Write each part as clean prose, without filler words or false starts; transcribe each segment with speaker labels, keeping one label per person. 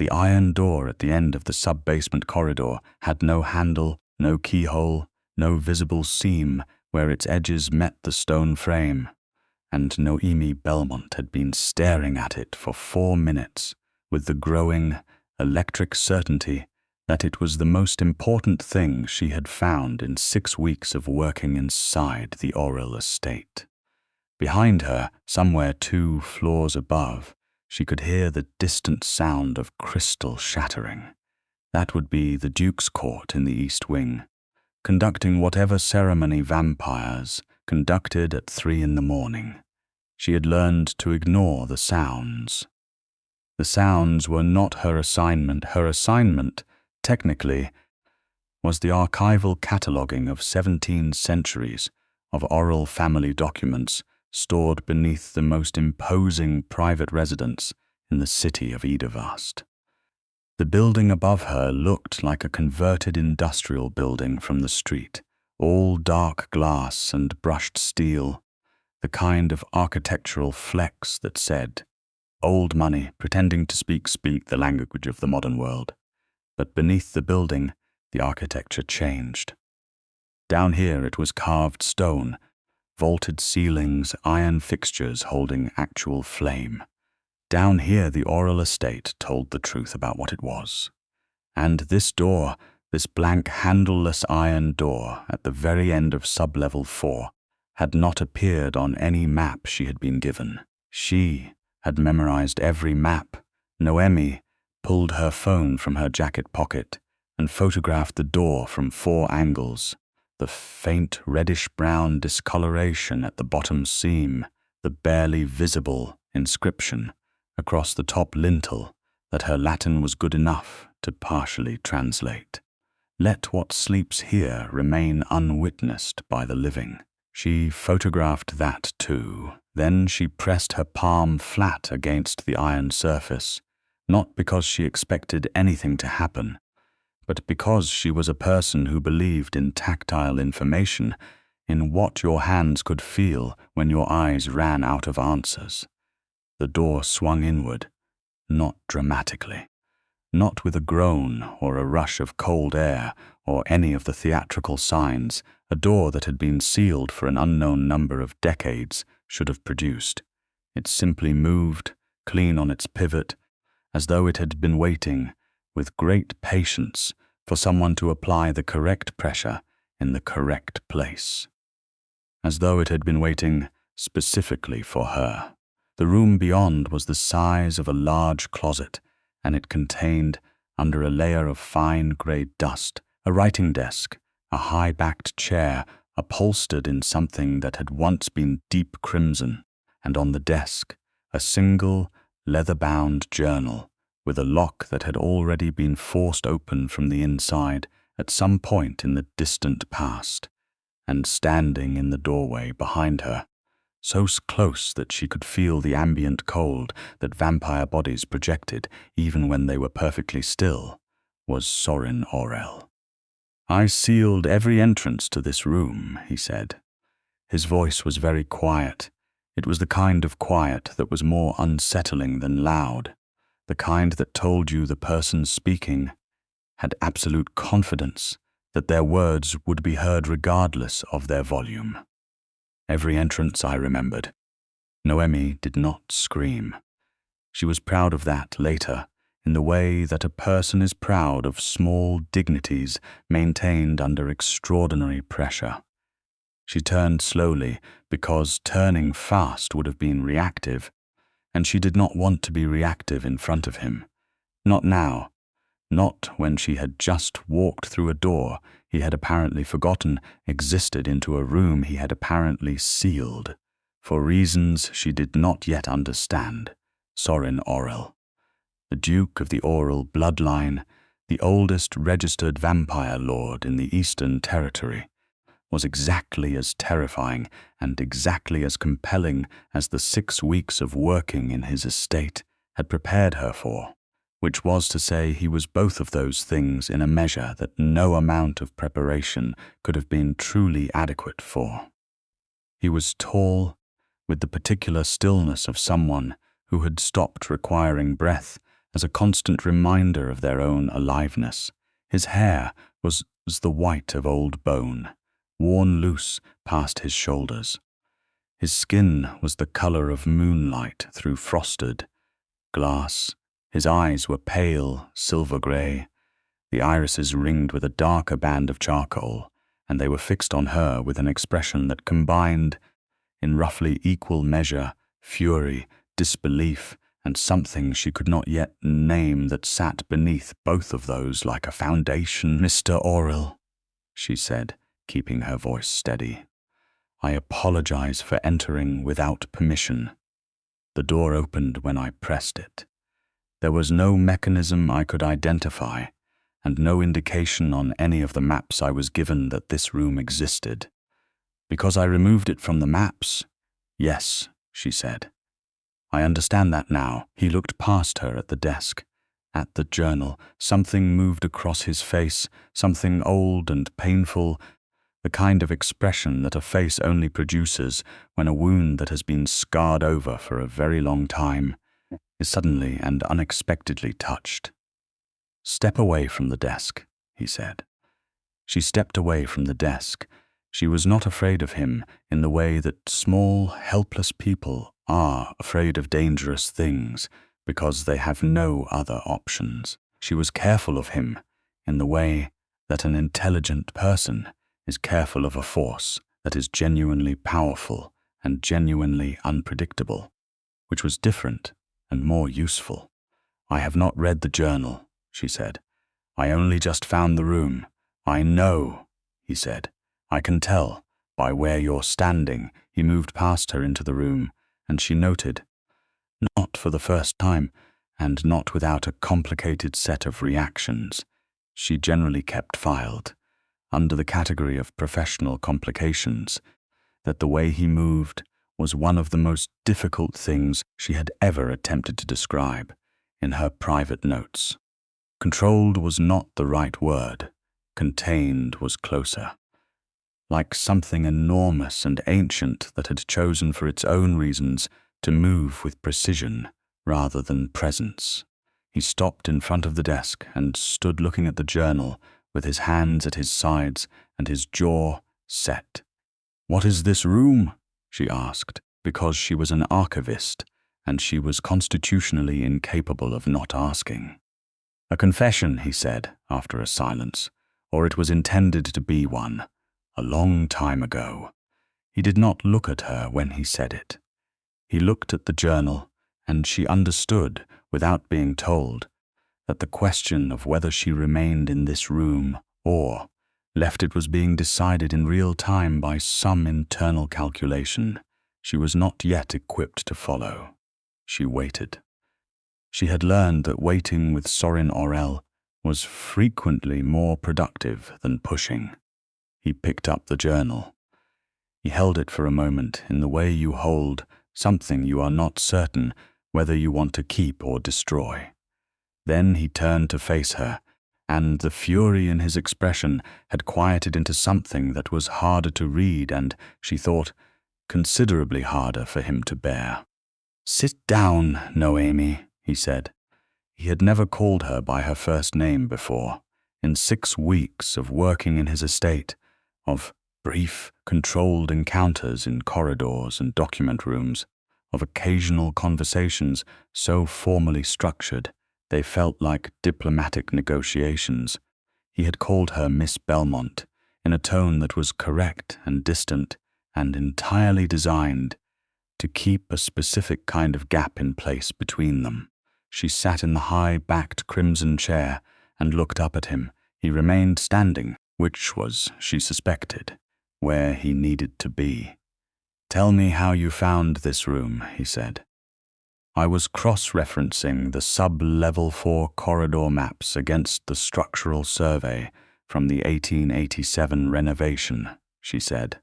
Speaker 1: The iron door at the end of the sub-basement corridor had no handle, no keyhole, no visible seam where its edges met the stone frame, and Noemi Belmont had been staring at it for 4 minutes with the growing, electric certainty that it was the most important thing she had found in 6 weeks of working inside the Aurel estate. Behind her, somewhere 2 floors above, she could hear the distant sound of crystal shattering. That would be the Duke's court in the East Wing, conducting whatever ceremony vampires conducted at 3 in the morning. She had learned to ignore the sounds. The sounds were not her assignment. Her assignment, technically, was the archival cataloguing of 17 centuries of oral family documents stored beneath the most imposing private residence in the city of Idavast. The building above her looked like a converted industrial building from the street, all dark glass and brushed steel, the kind of architectural flex that said, "Old money pretending to speak the language of the modern world." But beneath the building, the architecture changed. Down here it was carved stone, vaulted ceilings, iron fixtures holding actual flame. Down here the Aurel estate told the truth about what it was. And this door, this blank handleless iron door at the very end of sub-level 4, had not appeared on any map she had been given. She had memorized every map. Noemi pulled her phone from her jacket pocket and photographed the door from 4 angles. The faint reddish-brown discoloration at the bottom seam, the barely visible inscription across the top lintel that her Latin was good enough to partially translate. Let what sleeps here remain unwitnessed by the living. She photographed that too. Then she pressed her palm flat against the iron surface, not because she expected anything to happen, but because she was a person who believed in tactile information, in what your hands could feel when your eyes ran out of answers. The door swung inward, not dramatically, not with a groan or a rush of cold air or any of the theatrical signs a door that had been sealed for an unknown number of decades should have produced. It simply moved, clean on its pivot, as though it had been waiting, with great patience, for someone to apply the correct pressure in the correct place. As though it had been waiting specifically for her. The room beyond was the size of a large closet, and it contained, under a layer of fine grey dust, a writing desk, a high-backed chair upholstered in something that had once been deep crimson, and on the desk, a single, leather-bound journal with a lock that had already been forced open from the inside at some point in the distant past, and standing in the doorway behind her, so close that she could feel the ambient cold that vampire bodies projected even when they were perfectly still, was Sorin Aurel. "I sealed every entrance to this room," he said. His voice was very quiet. It was the kind of quiet that was more unsettling than loud, the kind that told you the person speaking had absolute confidence that their words would be heard regardless of their volume. Every entrance, I remembered. Noemi did not scream. She was proud of that later, in the way that a person is proud of small dignities maintained under extraordinary pressure. She turned slowly because turning fast would have been reactive, and she did not want to be reactive in front of him. Not now. Not when she had just walked through a door he had apparently forgotten existed into a room he had apparently sealed, for reasons she did not yet understand. Sorin Aurel, the Duke of the Aurel bloodline, the oldest registered vampire lord in the Eastern Territory, was exactly as terrifying and exactly as compelling as the 6 weeks of working in his estate had prepared her for, which was to say he was both of those things in a measure that no amount of preparation could have been truly adequate for. He was tall, with the particular stillness of someone who had stopped requiring breath as a constant reminder of their own aliveness. His hair was the white of old bone, worn loose past his shoulders. His skin was the color of moonlight through frosted glass. His eyes were pale, silver-gray, the irises ringed with a darker band of charcoal, and they were fixed on her with an expression that combined, in roughly equal measure, fury, disbelief, and something she could not yet name that sat beneath both of those like a foundation. "Mr. Aurel," she said, keeping her voice steady, "I apologize for entering without permission. The door opened when I pressed it. There was no mechanism I could identify, and no indication on any of the maps I was given that this room existed. Because I removed it from the maps?" "Yes," she said. "I understand that now." He looked past her at the desk, at the journal. Something moved across his face, something old and painful, the kind of expression that a face only produces when a wound that has been scarred over for a very long time is suddenly and unexpectedly touched. "Step away from the desk," he said. She stepped away from the desk. She was not afraid of him in the way that small, helpless people are afraid of dangerous things because they have no other options. She was careful of him in the way that an intelligent person is careful of a force that is genuinely powerful and genuinely unpredictable, which was different and more useful. "I have not read the journal," she said. "I only just found the room." "I know," he said. "I can tell by where you're standing." He moved past her into the room, and she noted, not for the first time, and not without a complicated set of reactions she generally kept filed, under the category of professional complications, that the way he moved was one of the most difficult things she had ever attempted to describe in her private notes. Controlled was not the right word. Contained was closer. Like something enormous and ancient that had chosen for its own reasons to move with precision rather than presence. He stopped in front of the desk and stood looking at the journal with his hands at his sides and his jaw set. "What is this room?" she asked, because she was an archivist, and she was constitutionally incapable of not asking. "A confession," he said, after a silence, "or it was intended to be one, a long time ago." He did not look at her when he said it. He looked at the journal, and she understood, without being told, that the question of whether she remained in this room or left it was being decided in real time by some internal calculation she was not yet equipped to follow. She waited. She had learned that waiting with Sorin Aurel was frequently more productive than pushing. He picked up the journal. He held it for a moment in the way you hold something you are not certain whether you want to keep or destroy. Then he turned to face her, and the fury in his expression had quieted into something that was harder to read and, she thought, considerably harder for him to bear. "Sit down, Noemi," he said. He had never called her by her first name before. In 6 weeks of working in his estate, of brief, controlled encounters in corridors and document rooms, of occasional conversations so formally structured they felt like diplomatic negotiations, he had called her Miss Belmont in a tone that was correct and distant and entirely designed to keep a specific kind of gap in place between them. She sat in the high-backed crimson chair and looked up at him. He remained standing, which was, she suspected, where he needed to be. "Tell me how you found this room," he said. "I was cross-referencing the sub-level 4 corridor maps against the structural survey from the 1887 renovation," she said.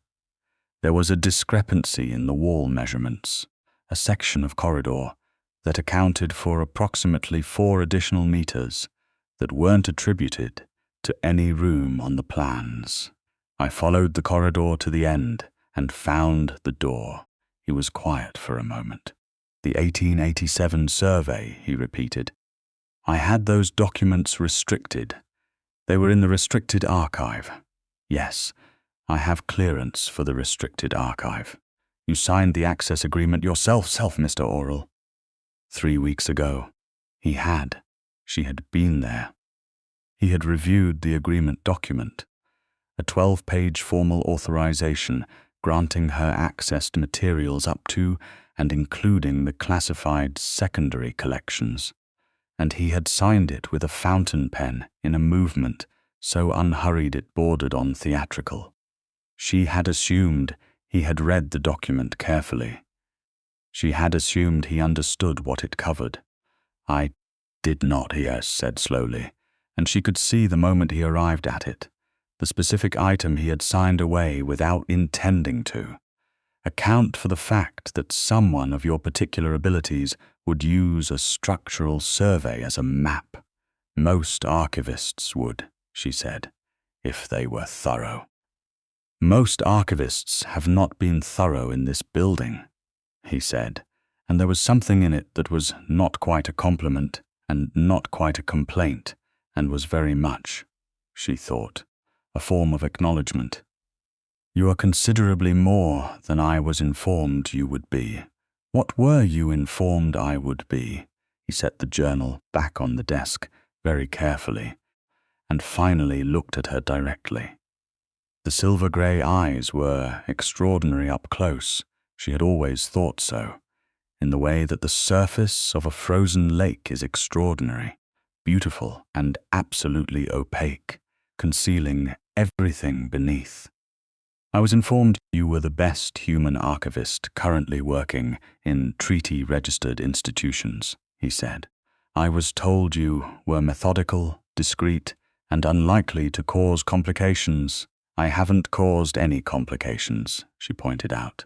Speaker 1: "There was a discrepancy in the wall measurements, a section of corridor that accounted for approximately 4 additional meters that weren't attributed to any room on the plans. I followed the corridor to the end and found the door." He was quiet for a moment. "The 1887 survey," he repeated. I had those documents restricted. They were in the restricted archive. Yes, I have clearance for the restricted archive. You signed the access agreement yourself, Mr. Aurel. 3 weeks ago. He had. She had been there. He had reviewed the agreement document, a 12-page formal authorization granting her access to materials up to and including the classified secondary collections, and he had signed it with a fountain pen in a movement so unhurried it bordered on theatrical. She had assumed he had read the document carefully. She had assumed he understood what it covered. I did not, he said slowly, and she could see the moment he arrived at it, the specific item he had signed away without intending to. Account for the fact that someone of your particular abilities would use a structural survey as a map. Most archivists would, she said, if they were thorough. Most archivists have not been thorough in this building, he said, and there was something in it that was not quite a compliment and not quite a complaint, and was very much, she thought, a form of acknowledgement. You are considerably more than I was informed you would be. What were you informed I would be? He set the journal back on the desk very carefully, and finally looked at her directly. The silver-grey eyes were extraordinary up close. She had always thought so, in the way that the surface of a frozen lake is extraordinary, beautiful and absolutely opaque, concealing everything beneath. I was informed you were the best human archivist currently working in treaty-registered institutions, he said. I was told you were methodical, discreet, and unlikely to cause complications. I haven't caused any complications, she pointed out.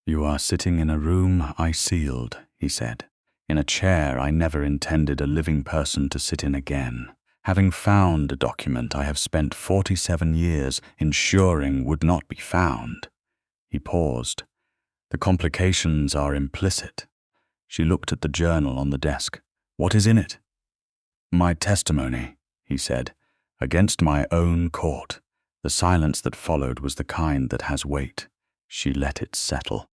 Speaker 1: You are sitting in a room I sealed, he said, in a chair I never intended a living person to sit in again, having found a document I have spent 47 years ensuring would not be found. He paused. The complications are implicit. She looked at the journal on the desk. What is in it? My testimony, he said, against my own court. The silence that followed was the kind that has weight. She let it settle.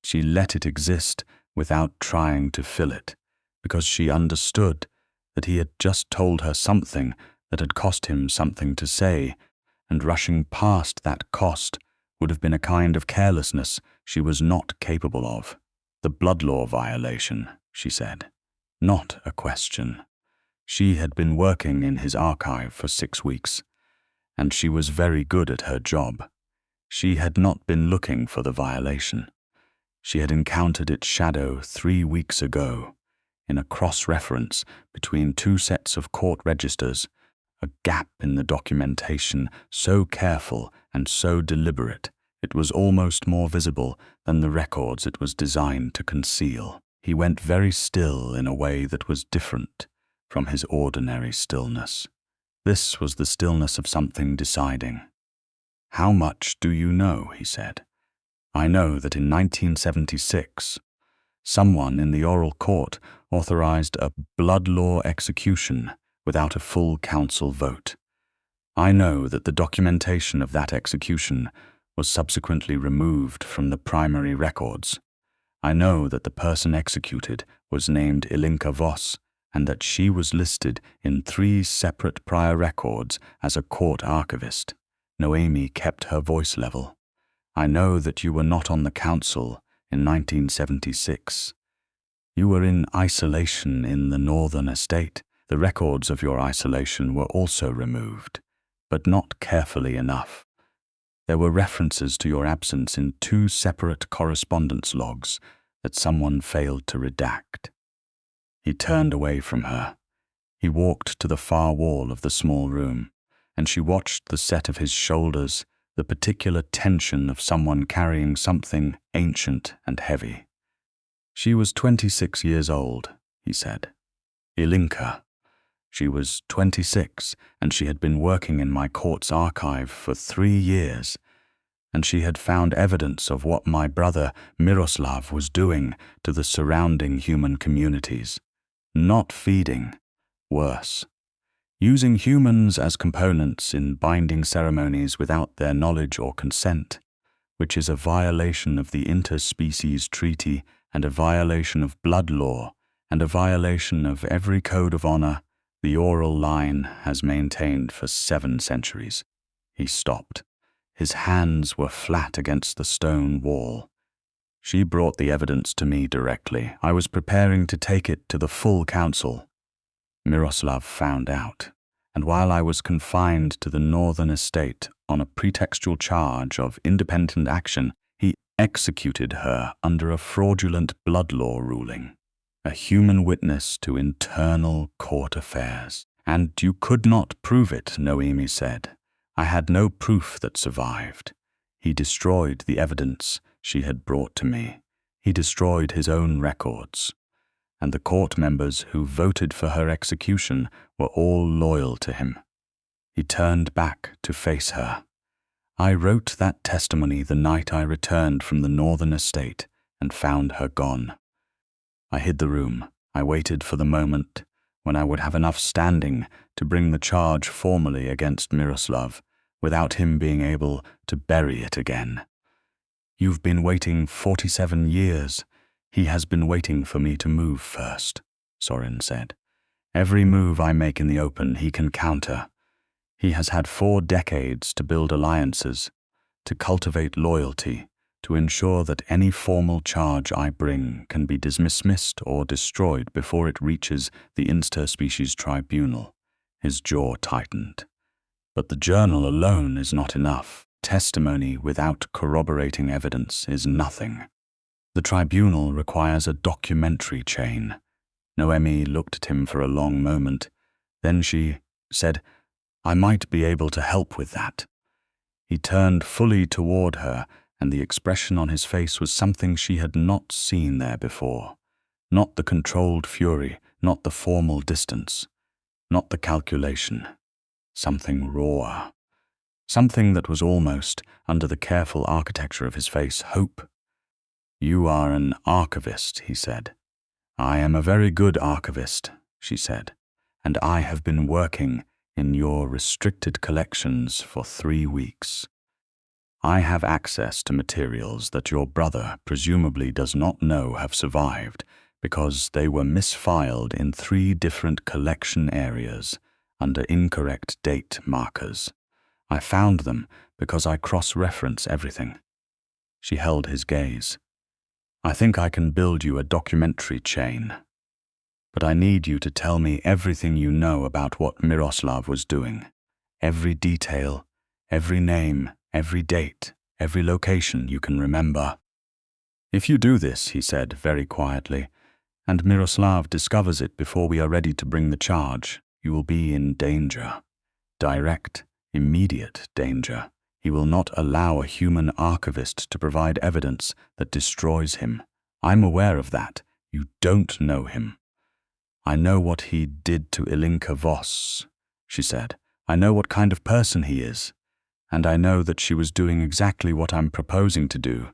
Speaker 1: She let it exist without trying to fill it, because she understood that he had just told her something that had cost him something to say, and rushing past that cost would have been a kind of carelessness she was not capable of. The blood law violation, she said. Not a question. She had been working in his archive for 6 weeks, and she was very good at her job. She had not been looking for the violation. She had encountered its shadow 3 weeks ago, in a cross-reference between 2 sets of court registers, a gap in the documentation so careful and so deliberate it was almost more visible than the records it was designed to conceal. He went very still in a way that was different from his ordinary stillness. This was the stillness of something deciding. How much do you know? He said. I know that in 1976, someone in the oral court authorized a blood law execution without a full council vote. I know that the documentation of that execution was subsequently removed from the primary records. I know that the person executed was named Ilinka Voss, and that she was listed in 3 separate prior records as a court archivist. Noemi kept her voice level. I know that you were not on the council in 1976. You were in isolation in the northern estate. The records of your isolation were also removed, but not carefully enough. There were references to your absence in 2 separate correspondence logs that someone failed to redact. He turned away from her. He walked to the far wall of the small room, and she watched the set of his shoulders, the particular tension of someone carrying something ancient and heavy. She was 26 years old, he said. Ilinka. She was 26, and she had been working in my court's archive for 3 years, and she had found evidence of what my brother Miroslav was doing to the surrounding human communities. Not feeding, Worse, using humans as components in binding ceremonies without their knowledge or consent, which is a violation of the interspecies treaty and a violation of blood law and a violation of every code of honor the oral line has maintained for 7 centuries. He stopped. His hands were flat against the stone wall. She brought the evidence to me directly. I was preparing to take it to the full council. Miroslav found out, and while I was confined to the northern estate on a pretextual charge of independent action, he executed her under a fraudulent blood law ruling, a human witness to internal court affairs. And you could not prove it, Noemi said. I had no proof that survived. He destroyed the evidence she had brought to me. He destroyed his own records. And the court members who voted for her execution were all loyal to him. He turned back to face her. I wrote that testimony the night I returned from the northern estate and found her gone. I hid the room. I waited for the moment when I would have enough standing to bring the charge formally against Miroslav without him being able to bury it again. You've been waiting 47 years. He has been waiting for me to move first, Sorin said. Every move I make in the open, he can counter. He has had 4 decades to build alliances, to cultivate loyalty, to ensure that any formal charge I bring can be dismissed or destroyed before it reaches the interspecies tribunal. His jaw tightened. But the journal alone is not enough. Testimony without corroborating evidence is nothing. The tribunal requires a documentary chain. Noemi looked at him for a long moment. Then she said, I might be able to help with that. He turned fully toward her, and the expression on his face was something she had not seen there before. Not the controlled fury, not the formal distance, not the calculation. Something raw. Something that was almost, under the careful architecture of his face, hope. You are an archivist, he said. I am a very good archivist, she said, and I have been working in your restricted collections for 3 weeks. I have access to materials that your brother presumably does not know have survived because they were misfiled in 3 different collection areas under incorrect date markers. I found them because I cross-reference everything. She held his gaze. I think I can build you a documentary chain. But I need you to tell me everything you know about what Miroslav was doing. Every detail, every name, every date, every location you can remember. If you do this, he said very quietly, and Miroslav discovers it before we are ready to bring the charge, you will be in danger. Direct, immediate danger. He will not allow a human archivist to provide evidence that destroys him. I'm aware of that. You don't know him. I know what he did to Ilinka Voss, she said. I know what kind of person he is. And I know that she was doing exactly what I'm proposing to do,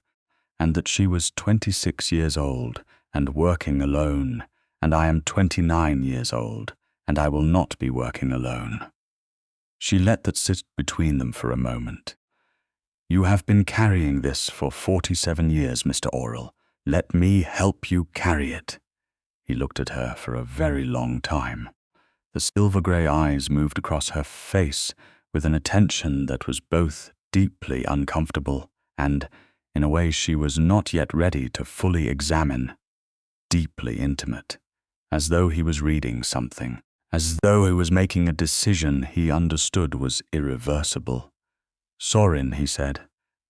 Speaker 1: and that she was 26 years old and working alone, and I am 29 years old, and I will not be working alone. She let that sit between them for a moment. You have been carrying this for 47 years, Mr. Aurel. Let me help you carry it. He looked at her for a very long time. The silver-grey eyes moved across her face with an attention that was both deeply uncomfortable and, in a way she was not yet ready to fully examine, deeply intimate, as though he was reading something, as though he was making a decision he understood was irreversible. Sorin, he said.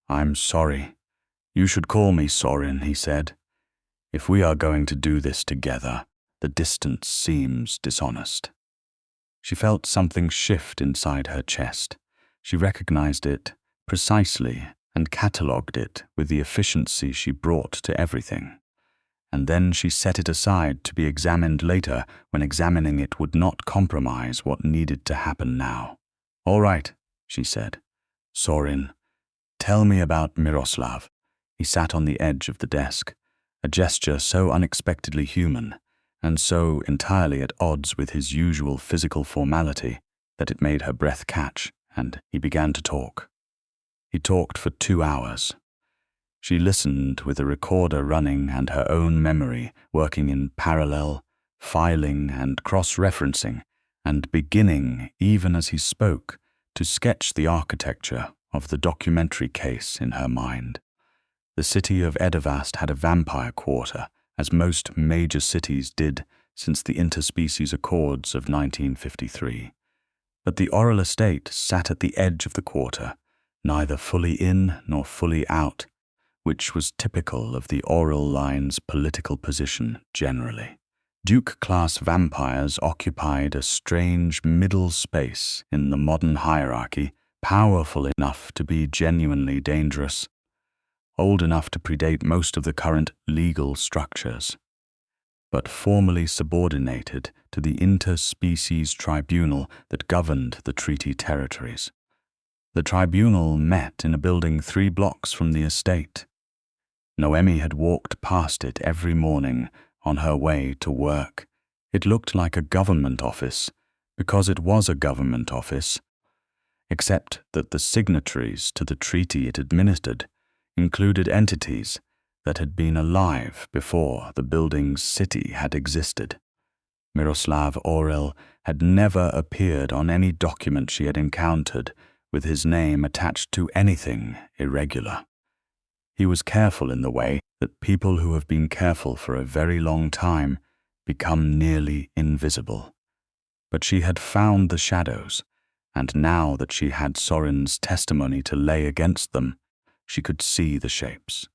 Speaker 1: I'm sorry. You should call me Sorin, he said. If we are going to do this together, the distance seems dishonest. She felt something shift inside her chest. She recognized it precisely and catalogued it with the efficiency she brought to everything. And then she set it aside to be examined later when examining it would not compromise what needed to happen now. All right, she said. Sorin, tell me about Miroslav. He sat on the edge of the desk, a gesture so unexpectedly human, and so entirely at odds with his usual physical formality that it made her breath catch, and he began to talk. He talked for 2 hours. She listened with the recorder running and her own memory working in parallel, filing and cross-referencing, and beginning, even as he spoke, to sketch the architecture of the documentary case in her mind. The city of Edavast had a vampire quarter, as most major cities did since the interspecies accords of 1953. But the Aurel estate sat at the edge of the quarter, neither fully in nor fully out, which was typical of the Aurel line's political position generally. Duke-class vampires occupied a strange middle space in the modern hierarchy, powerful enough to be genuinely dangerous, old enough to predate most of the current legal structures, but formally subordinated to the interspecies tribunal that governed the treaty territories. The tribunal met in a building 3 blocks from the estate. Noemi had walked past it every morning on her way to work. It looked like a government office, because it was a government office, except that the signatories to the treaty it administered included entities that had been alive before the building's city had existed. Miroslav Aurel had never appeared on any document she had encountered with his name attached to anything irregular. He was careful in the way that people who have been careful for a very long time become nearly invisible. But she had found the shadows, and now that she had Sorin's testimony to lay against them, she could see the shapes.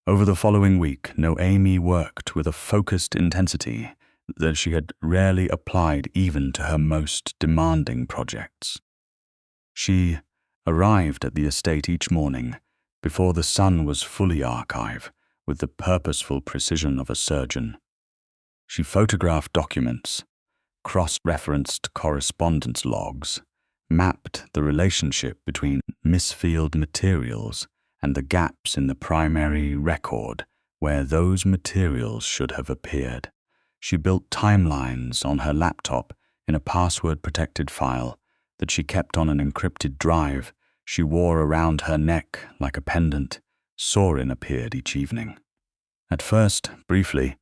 Speaker 1: Over the following week, Noemi worked with a focused intensity that she had rarely applied even to her most demanding projects. She arrived at the estate each morning before the sun was fully archive with the purposeful precision of a surgeon. She photographed documents, cross-referenced correspondence logs, mapped the relationship between misfilled materials and the gaps in the primary record where those materials should have appeared. She built timelines on her laptop in a password-protected file that she kept on an encrypted drive she wore around her neck like a pendant. Sorin appeared each evening. At first, briefly,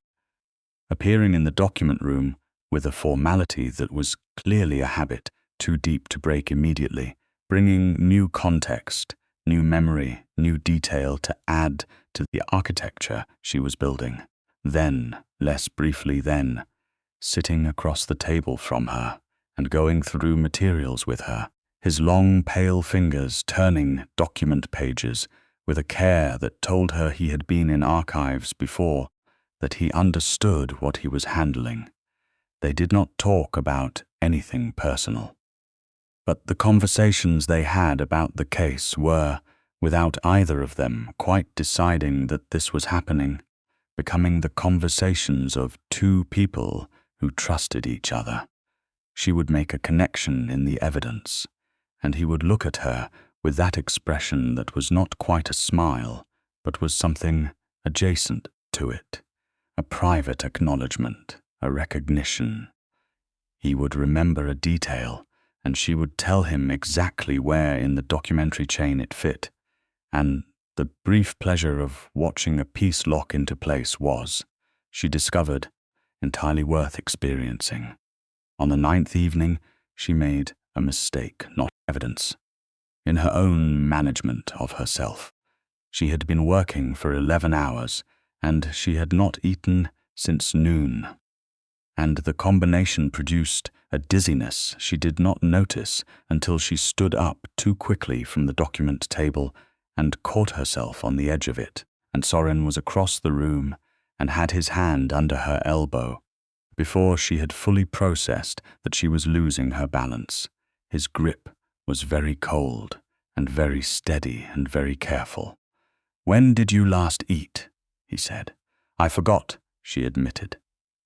Speaker 1: appearing in the document room with a formality that was clearly a habit, too deep to break immediately, bringing new context, new memory, new detail to add to the architecture she was building. Then, less briefly then, sitting across the table from her and going through materials with her, his long, pale fingers turning document pages with a care that told her he had been in archives before, that he understood what he was handling. They did not talk about anything personal. But the conversations they had about the case were, without either of them quite deciding that this was happening, becoming the conversations of 2 people who trusted each other. She would make a connection in the evidence, and he would look at her with that expression that was not quite a smile, but was something adjacent to it, a private acknowledgement, a recognition. He would remember a detail, and she would tell him exactly where in the documentary chain it fit, and the brief pleasure of watching a piece lock into place was, she discovered, entirely worth experiencing. On the 9th evening, she made a mistake, not evidence. In her own management of herself, she had been working for 11 hours, and she had not eaten since noon. And the combination produced a dizziness she did not notice until she stood up too quickly from the document table and caught herself on the edge of it, and Sorin was across the room and had his hand under her elbow. Before she had fully processed that she was losing her balance, his grip was very cold and very steady and very careful. "When did you last eat?" he said. "I forgot," she admitted.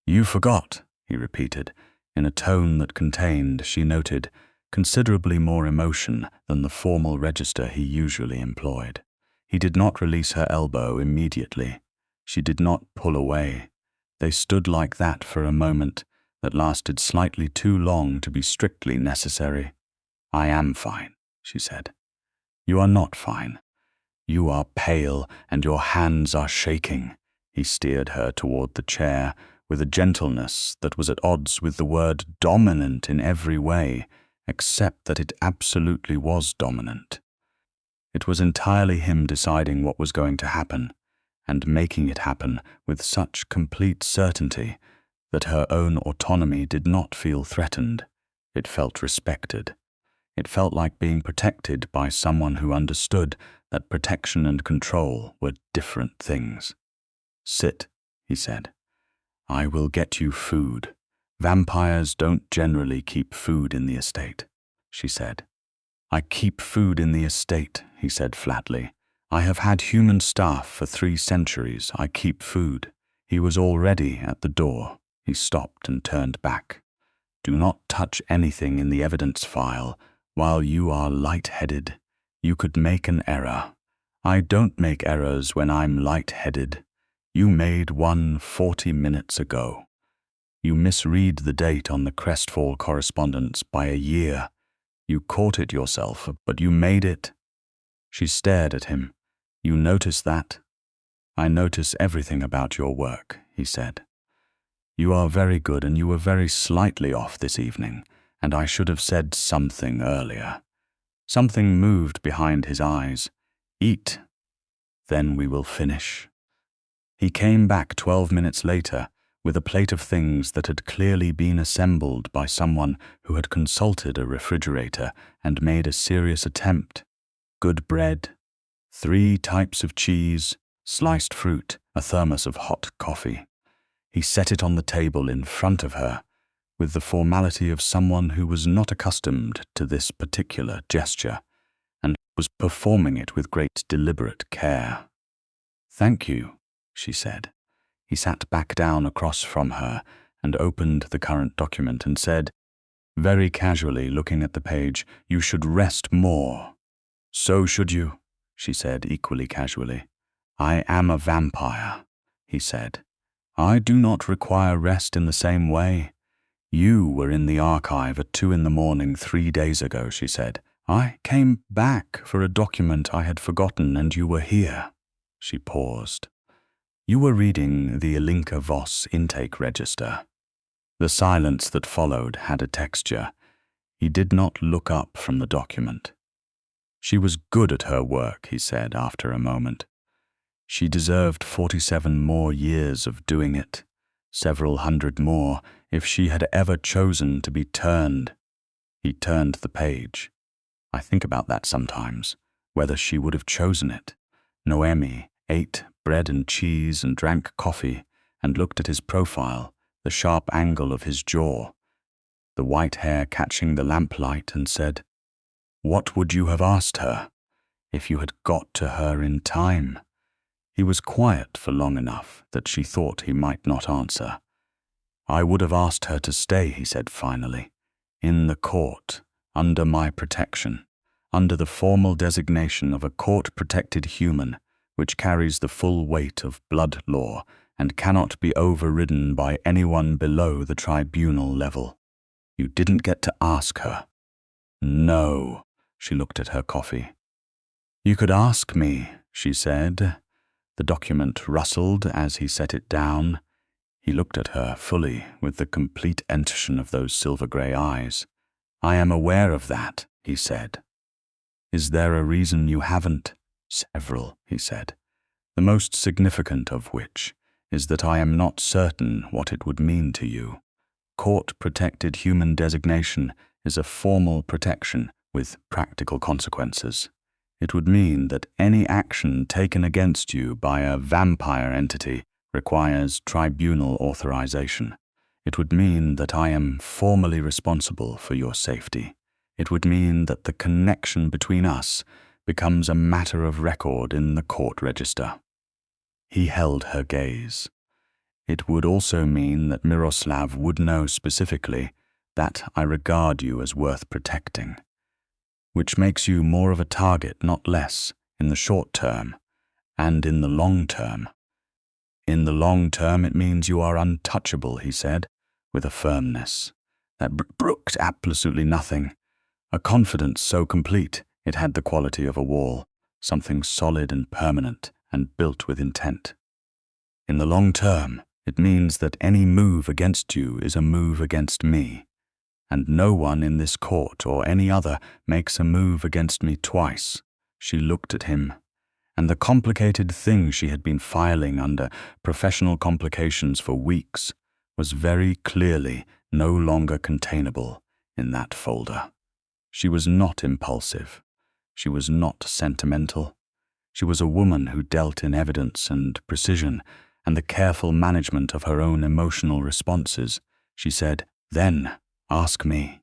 Speaker 1: "You forgot," he repeated, in a tone that contained, she noted, considerably more emotion than the formal register he usually employed. He did not release her elbow immediately. She did not pull away. They stood like that for a moment that lasted slightly too long to be strictly necessary. "I am fine," she said. "You are not fine. You are pale and your hands are shaking." He steered her toward the chair with a gentleness that was at odds with the word dominant in every way, except that it absolutely was dominant. It was entirely him deciding what was going to happen, and making it happen with such complete certainty that her own autonomy did not feel threatened. It felt respected. It felt like being protected by someone who understood that protection and control were different things. "Sit," he said. "I will get you food. Vampires don't generally keep food in the estate," she said. "I keep food in the estate," he said flatly. "I have had human staff for 3 centuries. I keep food." He was already at the door. He stopped and turned back. "Do not touch anything in the evidence file while you are light-headed. You could make an error. I don't make errors when I'm light-headed. You made one 40 minutes ago. You misread the date on the Crestfall correspondence by a year. You caught it yourself, but you made it." She stared at him. "You notice that?" "I notice everything about your work," he said. "You are very good, and you were very slightly off this evening, and I should have said something earlier." Something moved behind his eyes. "Eat. Then we will finish." He came back 12 minutes later with a plate of things that had clearly been assembled by someone who had consulted a refrigerator and made a serious attempt. Good bread, 3 types of cheese, sliced fruit, a thermos of hot coffee. He set it on the table in front of her, with the formality of someone who was not accustomed to this particular gesture, and was performing it with great deliberate care. "Thank you," she said. He sat back down across from her and opened the current document and said, very casually looking at the page, "You should rest more." "So should you," she said equally casually. "I am a vampire," he said. "I do not require rest in the same way." "You were in the archive at 2 a.m. 3 days ago," she said. "I came back for a document I had forgotten and you were here." She paused. "You were reading the Ilinka Voss intake register." The silence that followed had a texture. He did not look up from the document. "She was good at her work," he said after a moment. "She deserved 47 more years of doing it, several hundred more if she had ever chosen to be turned." He turned the page. "I think about that sometimes, whether she would have chosen it." Noemi ate bread and cheese and drank coffee and looked at his profile, the sharp angle of his jaw, the white hair catching the lamplight, and said, "What would you have asked her if you had got to her in time?" He was quiet for long enough that she thought he might not answer. "I would have asked her to stay," he said finally, "in the court, under my protection, under the formal designation of a court-protected human, which carries the full weight of blood law and cannot be overridden by anyone below the tribunal level." "You didn't get to ask her." "No." She looked at her coffee. "You could ask me," she said. The document rustled as he set it down. He looked at her fully with the complete attention of those silver-grey eyes. "I am aware of that," he said. "Is there a reason you haven't?" "Several," he said. "The most significant of which is that I am not certain what it would mean to you. Court-protected human designation is a formal protection with practical consequences. It would mean that any action taken against you by a vampire entity requires tribunal authorization. It would mean that I am formally responsible for your safety. It would mean that the connection between us becomes a matter of record in the court register." He held her gaze. "It would also mean that Miroslav would know specifically that I regard you as worth protecting, which makes you more of a target, not less, in the short term, and in the long term. In the long term, it means you are untouchable, he said, with a firmness that brooked absolutely nothing. A confidence so complete it had the quality of a wall, something solid and permanent and built with intent. In the long term, it means that any move against you is a move against me, and no one in this court or any other makes a move against me twice. She looked at him, and the complicated thing she had been filing under professional complications for weeks was very clearly no longer containable in that folder. She was not impulsive. She was not sentimental. She was a woman who dealt in evidence and precision and the careful management of her own emotional responses. She said, "Then, ask me."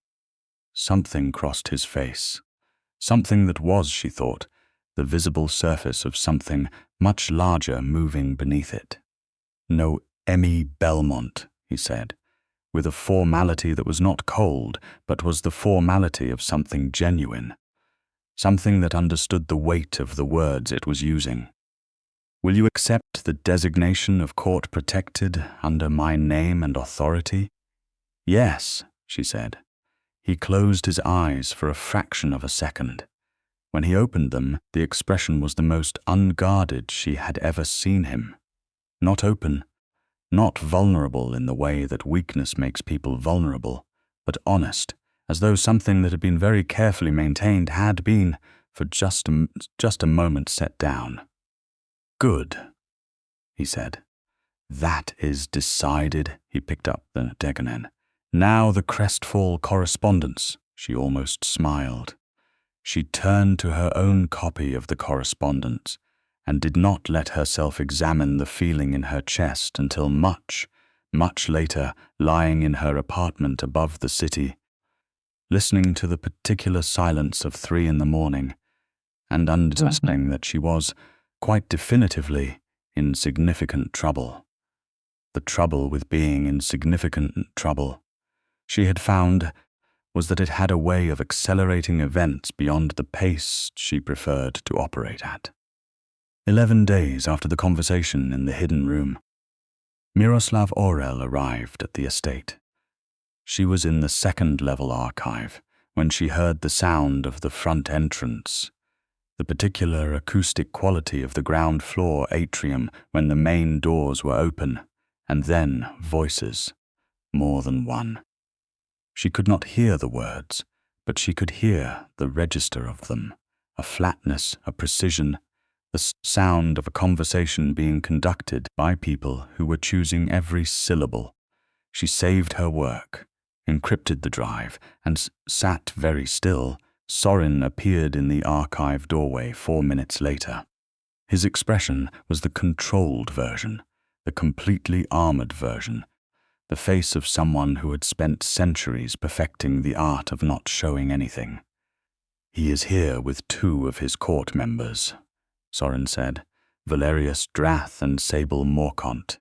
Speaker 1: Something crossed his face. Something that was, she thought, the visible surface of something much larger moving beneath it. "Noemi Belmont," he said, with a formality that was not cold, but was the formality of something genuine, something that understood the weight of the words it was using. "Will you accept the designation of court protected under my name and authority?" "Yes," she said. He closed his eyes for a fraction of a second. When he opened them, the expression was the most unguarded she had ever seen him. Not open, not vulnerable in the way that weakness makes people vulnerable, but honest, as though something that had been very carefully maintained had been, for just a moment, set down. "Good," he said. "That is decided." He picked up the Deganen. "Now the crestfall correspondence." She almost smiled. She turned to her own copy of the correspondence and did not let herself examine the feeling in her chest until much, much later, lying in her apartment above the city, listening to the particular silence of 3 a.m, and understanding that she was, quite definitively, in significant trouble. The trouble with being in significant trouble, she had found, was that it had a way of accelerating events beyond the pace she preferred to operate at. 11 days after the conversation in the hidden room, Miroslav Aurel arrived at the estate. She was in the second-level archive when she heard the sound of the front entrance, the particular acoustic quality of the ground floor atrium when the main doors were open, and then voices, more than one. She could not hear the words, but she could hear the register of them, a flatness, a precision, the sound of a conversation being conducted by people who were choosing every syllable. She saved her work, encrypted the drive, and sat very still. Sorin appeared in the archive doorway 4 minutes later. His expression was the controlled version, the completely armored version, the face of someone who had spent centuries perfecting the art of not showing anything. "He is here with 2 of his court members," Sorin said, "Valerius Drath and Sable Morcont.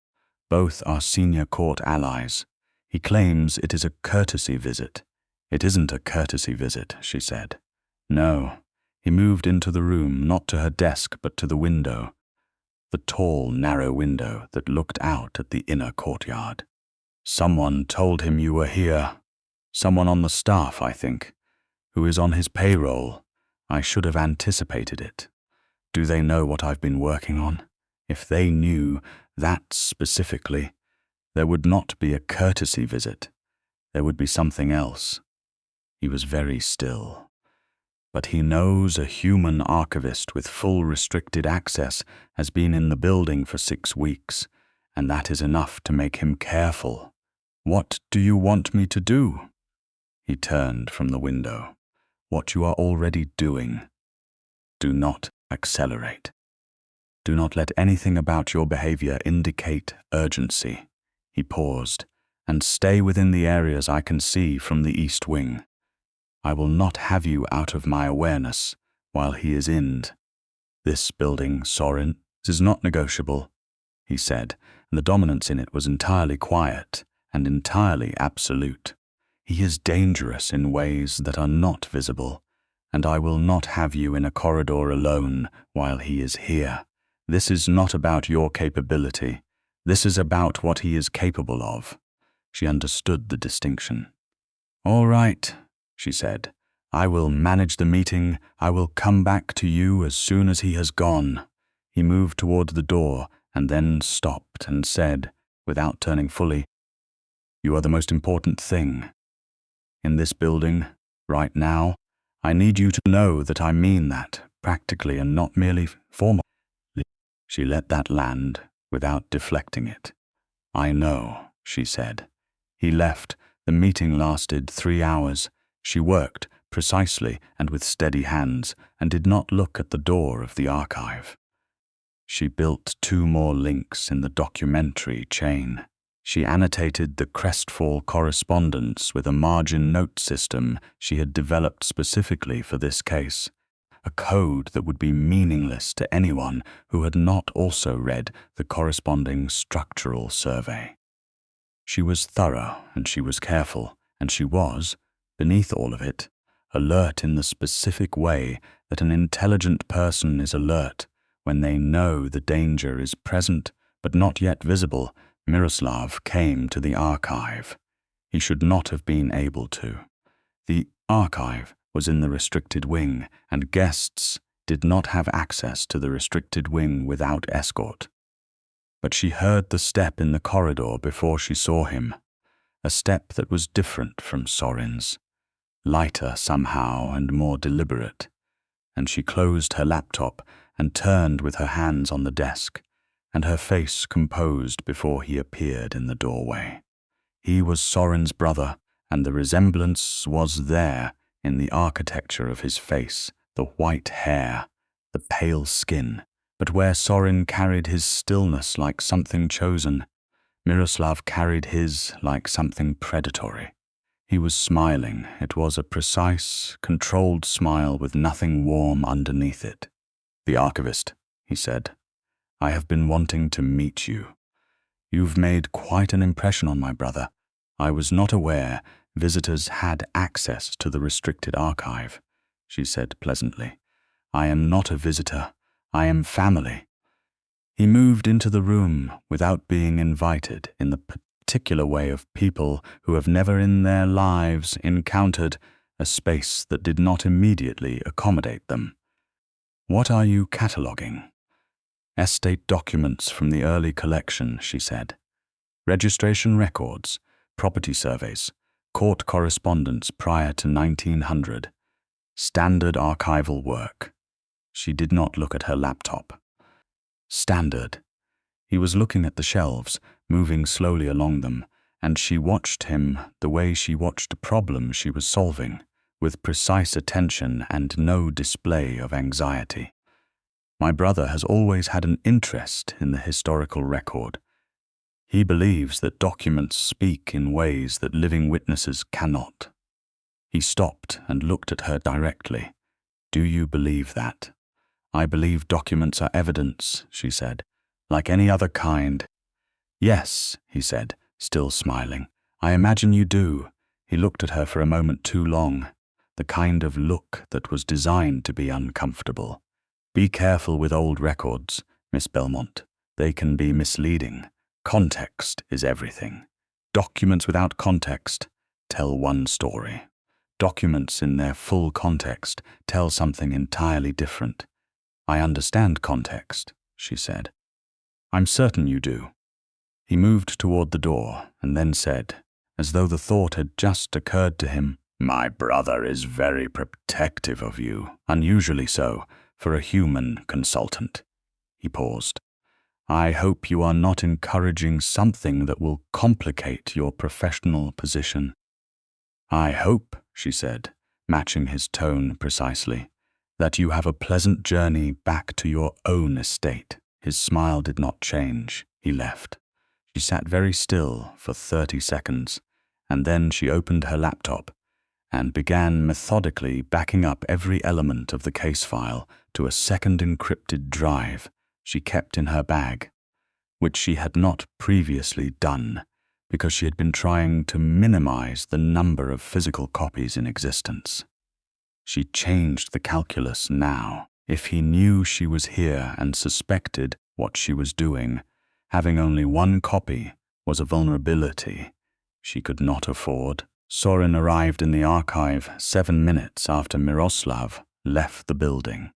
Speaker 1: Both are senior court allies. He claims it is a courtesy visit." "It isn't a courtesy visit," she said. "No." He moved into the room, not to her desk, but to the window, the tall, narrow window that looked out at the inner courtyard. "Someone told him you were here. Someone on the staff, I think, who is on his payroll. I should have anticipated it. Do they know what I've been working on? If they knew that specifically, there would not be a courtesy visit. There would be something else." He was very still. "But he knows a human archivist with full restricted access has been in the building for 6 weeks, and that is enough to make him careful. What do you want me to do?" He turned from the window. "What you are already doing. Do not accelerate. Do not let anything about your behavior indicate urgency." He paused. "And stay within the areas I can see from the east wing. I will not have you out of my awareness while he is in this building, Sorin. This is not negotiable," he said, and the dominance in it was entirely quiet and entirely absolute. "He is dangerous in ways that are not visible, and I will not have you in a corridor alone while he is here. This is not about your capability. This is about what he is capable of. She understood the distinction. All right, she said. I will manage the meeting. I will come back to you as soon as he has gone. He moved toward the door and then stopped and said, without turning fully, You are the most important thing. In this building, right now, I need you to know that I mean that, practically and not merely formally. She let that land without deflecting it. I know, she said. He left. The meeting lasted 3 hours. She worked precisely and with steady hands and did not look at the door of the archive. She built 2 more links in the documentary chain. She annotated the crestfall correspondence with a margin note system she had developed specifically for this case, a code that would be meaningless to anyone who had not also read the corresponding structural survey. She was thorough and she was careful, and she was, beneath all of it, alert in the specific way that an intelligent person is alert when they know the danger is present but not yet visible. Miroslav came to the archive. He should not have been able to. The archive was in the restricted wing, and guests did not have access to the restricted wing without escort. But she heard the step in the corridor before she saw him, a step that was different from Sorin's, lighter somehow and more deliberate, and she closed her laptop and turned with her hands on the desk, and her face composed before he appeared in the doorway. He was Sorin's brother, and the resemblance was there in the architecture of his face, the white hair, the pale skin. But where Sorin carried his stillness like something chosen, Miroslav carried his like something predatory. He was smiling. It was a precise, controlled smile with nothing warm underneath it. "The Archivist," he said. "I have been wanting to meet you. You've made quite an impression on my brother. I was not aware visitors had access to the restricted archive," she said pleasantly. "I am not a visitor. I am family." He moved into the room without being invited, in the particular way of people who have never in their lives encountered a space that did not immediately accommodate them. "What are you cataloguing?" "Estate documents from the early collection," she said. "Registration records, property surveys, court correspondence prior to 1900. Standard archival work." She did not look at her laptop. Standard. He was looking at the shelves, moving slowly along them, and she watched him the way she watched a problem she was solving, with precise attention and no display of anxiety. "My brother has always had an interest in the historical record. He believes that documents speak in ways that living witnesses cannot." He stopped and looked at her directly. "Do you believe that?" "I believe documents are evidence," she said, "like any other kind." "Yes," he said, still smiling. "I imagine you do." He looked at her for a moment too long, the kind of look that was designed to be uncomfortable. "Be careful with old records, Miss Belmont. They can be misleading. Context is everything. Documents without context tell one story. Documents in their full context tell something entirely different." "I understand context," she said. "I'm certain you do." He moved toward the door and then said, as though the thought had just occurred to him, "My brother is very protective of you, unusually so for a human consultant." He paused. "I hope you are not encouraging something that will complicate your professional position." "I hope," she said, matching his tone precisely, "that you have a pleasant journey back to your own estate." His smile did not change. He left. She sat very still for 30 seconds, and then she opened her laptop and began methodically backing up every element of the case file to a second encrypted drive she kept in her bag, which she had not previously done because she had been trying to minimize the number of physical copies in existence. She changed the calculus now. If he knew she was here and suspected what she was doing, Having only one copy was a vulnerability she could not afford. Sorin arrived in the archive 7 minutes after Miroslav left the building.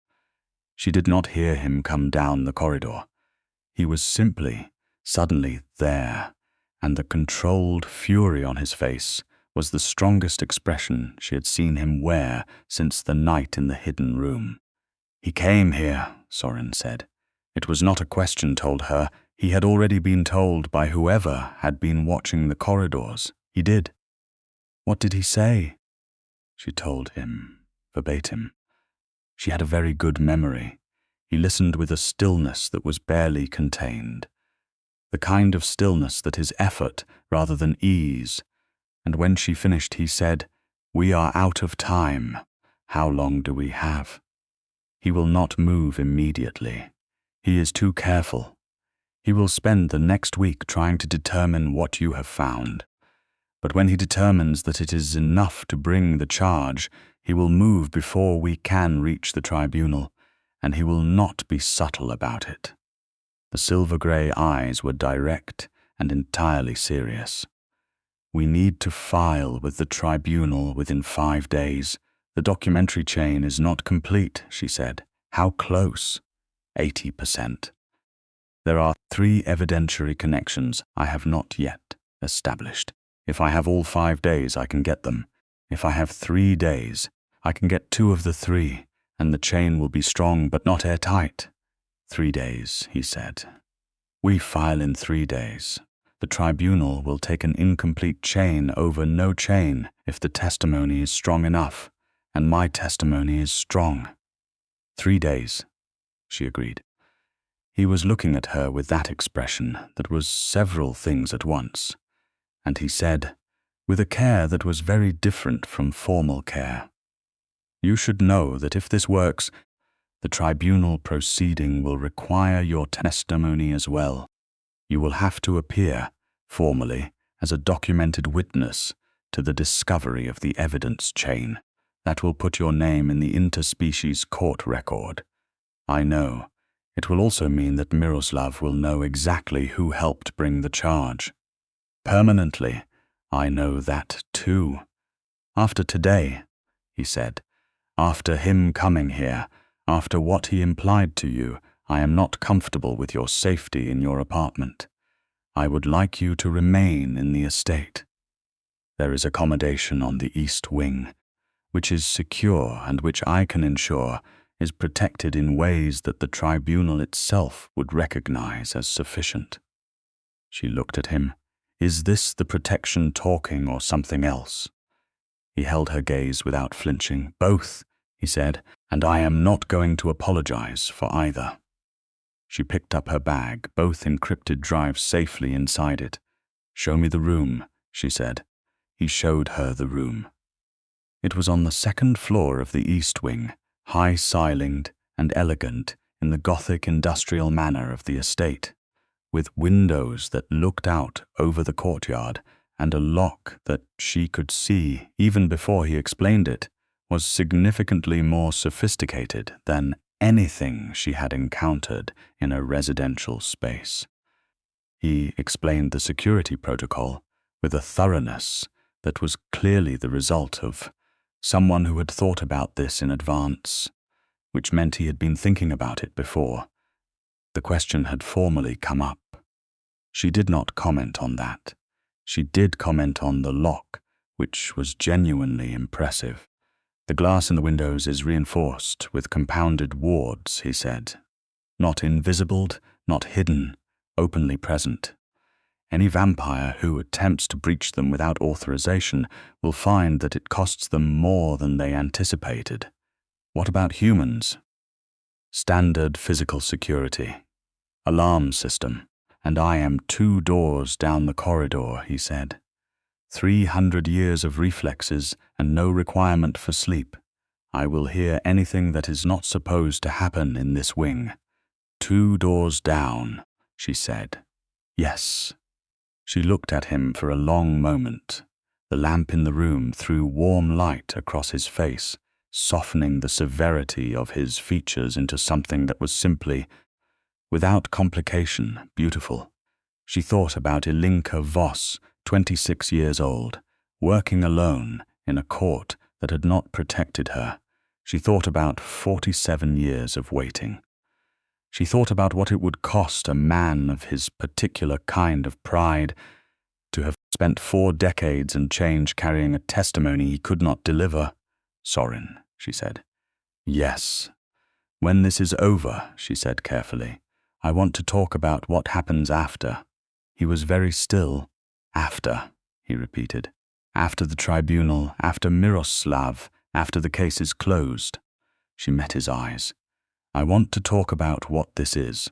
Speaker 1: She did not hear him come down the corridor. He was simply, suddenly there, and the controlled fury on his face was the strongest expression she had seen him wear since the night in the hidden room. "He came here," Sorin said. It was not a question told her. He had already been told by whoever had been watching the corridors. He did. "What did he say?" She told him, verbatim. She had a very good memory. He listened with a stillness that was barely contained. The kind of stillness that is effort rather than ease. And when she finished, he said, "We are out of time. How long do we have?" He will not move immediately. He is too careful. He will spend the next week trying to determine what you have found. But when he determines that it is enough to bring the charge, he will move before we can reach the tribunal, and he will not be subtle about it. The silver-grey eyes were direct and entirely serious. "We need to file with the tribunal within 5 days. The documentary chain is not complete," she said. "How close?" 80%. "There are 3 evidentiary connections I have not yet established. If I have all 5 days, I can get them. If I have 3 days, I can get 2 of the 3, and the chain will be strong but not airtight." 3 days, he said. "We file in 3 days. The tribunal will take an incomplete chain over no chain if the testimony is strong enough, and my testimony is strong." 3 days, she agreed. He was looking at her with that expression that was several things at once, and he said, with a care that was very different from formal care, "You should know that if this works, the tribunal proceeding will require your testimony as well. You will have to appear, formally, as a documented witness to the discovery of the evidence chain. That will put your name in the interspecies court record. I know. It will also mean that Miroslav will know exactly who helped bring the charge. Permanently, I know that too. After today," he said, "after him coming here, after what he implied to you, I am not comfortable with your safety in your apartment. I would like you to remain in the estate. There is accommodation on the east wing, which is secure and which I can ensure is protected in ways that the tribunal itself would recognize as sufficient." She looked at him. "Is this the protection talking or something else?" He held her gaze without flinching. "Both," he said, "and I am not going to apologize for either." She picked up her bag, both encrypted drives safely inside it. "Show me the room," she said. He showed her the room. It was on the 2nd floor of the east wing, high-ceilinged and elegant in the Gothic industrial manner of the estate, with windows that looked out over the courtyard and a lock that she could see, even before he explained it, was significantly more sophisticated than anything she had encountered in a residential space. He explained the security protocol with a thoroughness that was clearly the result of someone who had thought about this in advance, which meant he had been thinking about it before. The question had formally come up. She did not comment on that. She did comment on the lock, which was genuinely impressive. "The glass in the windows is reinforced with compounded wards," he said. "Not invisibled, not hidden, openly present. Any vampire who attempts to breach them without authorization will find that it costs them more than they anticipated." "What about humans?" "Standard physical security. Alarm system. And I am 2 doors down the corridor," he said. 300 years of reflexes and no requirement for sleep. I will hear anything that is not supposed to happen in this wing. 2 doors down," she said. "Yes." She looked at him for a long moment. The lamp in the room threw warm light across his face, softening the severity of his features into something that was simply, without complication, beautiful. She thought about Ilinka Voss, 26 years old, working alone in a court that had not protected her. She thought about 47 years of waiting. She thought about what it would cost a man of his particular kind of pride to have spent 4 decades and change carrying a testimony he could not deliver. "Sorin," she said. "Yes. When this is over," she said carefully, "I want to talk about what happens after." He was very still. "After," he repeated. "After the tribunal, after Miroslav, after the case is closed." She met his eyes. "I want to talk about what this is.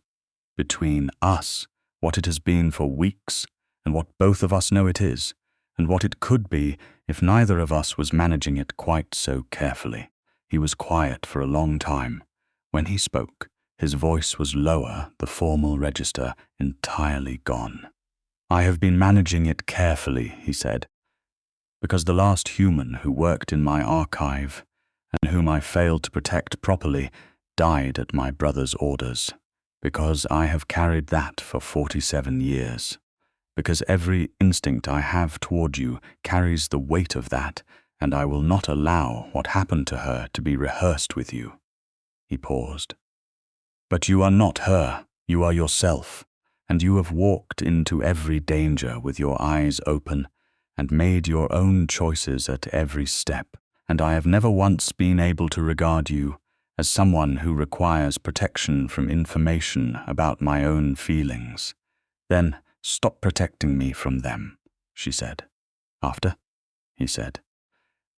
Speaker 1: Between us, what it has been for weeks, and what both of us know it is, and what it could be if neither of us was managing it quite so carefully." He was quiet for a long time. When he spoke, his voice was lower, the formal register entirely gone. "I have been managing it carefully," he said, "because the last human who worked in my archive, and whom I failed to protect properly, died at my brother's orders. Because I have carried that for 47 years. Because every instinct I have toward you carries the weight of that, and I will not allow what happened to her to be rehearsed with you." He paused. "But you are not her, you are yourself, and you have walked into every danger with your eyes open, and made your own choices at every step, and I have never once been able to regard you as someone who requires protection from information about my own feelings. Then stop protecting me from them," she said. "After?" he said.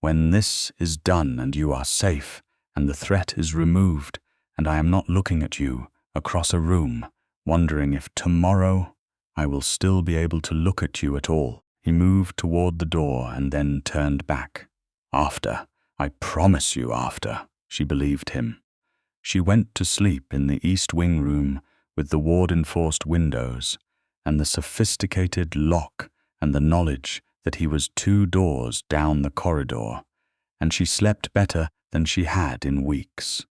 Speaker 1: "When this is done and you are safe, and the threat is removed, and I am not looking at you across a room, wondering if tomorrow I will still be able to look at you at all." He moved toward the door and then turned back. "After, I promise you after," she believed him. She went to sleep in the East Wing room with the ward-enforced windows, and the sophisticated lock and the knowledge that he was 2 doors down the corridor, and she slept better than she had in weeks.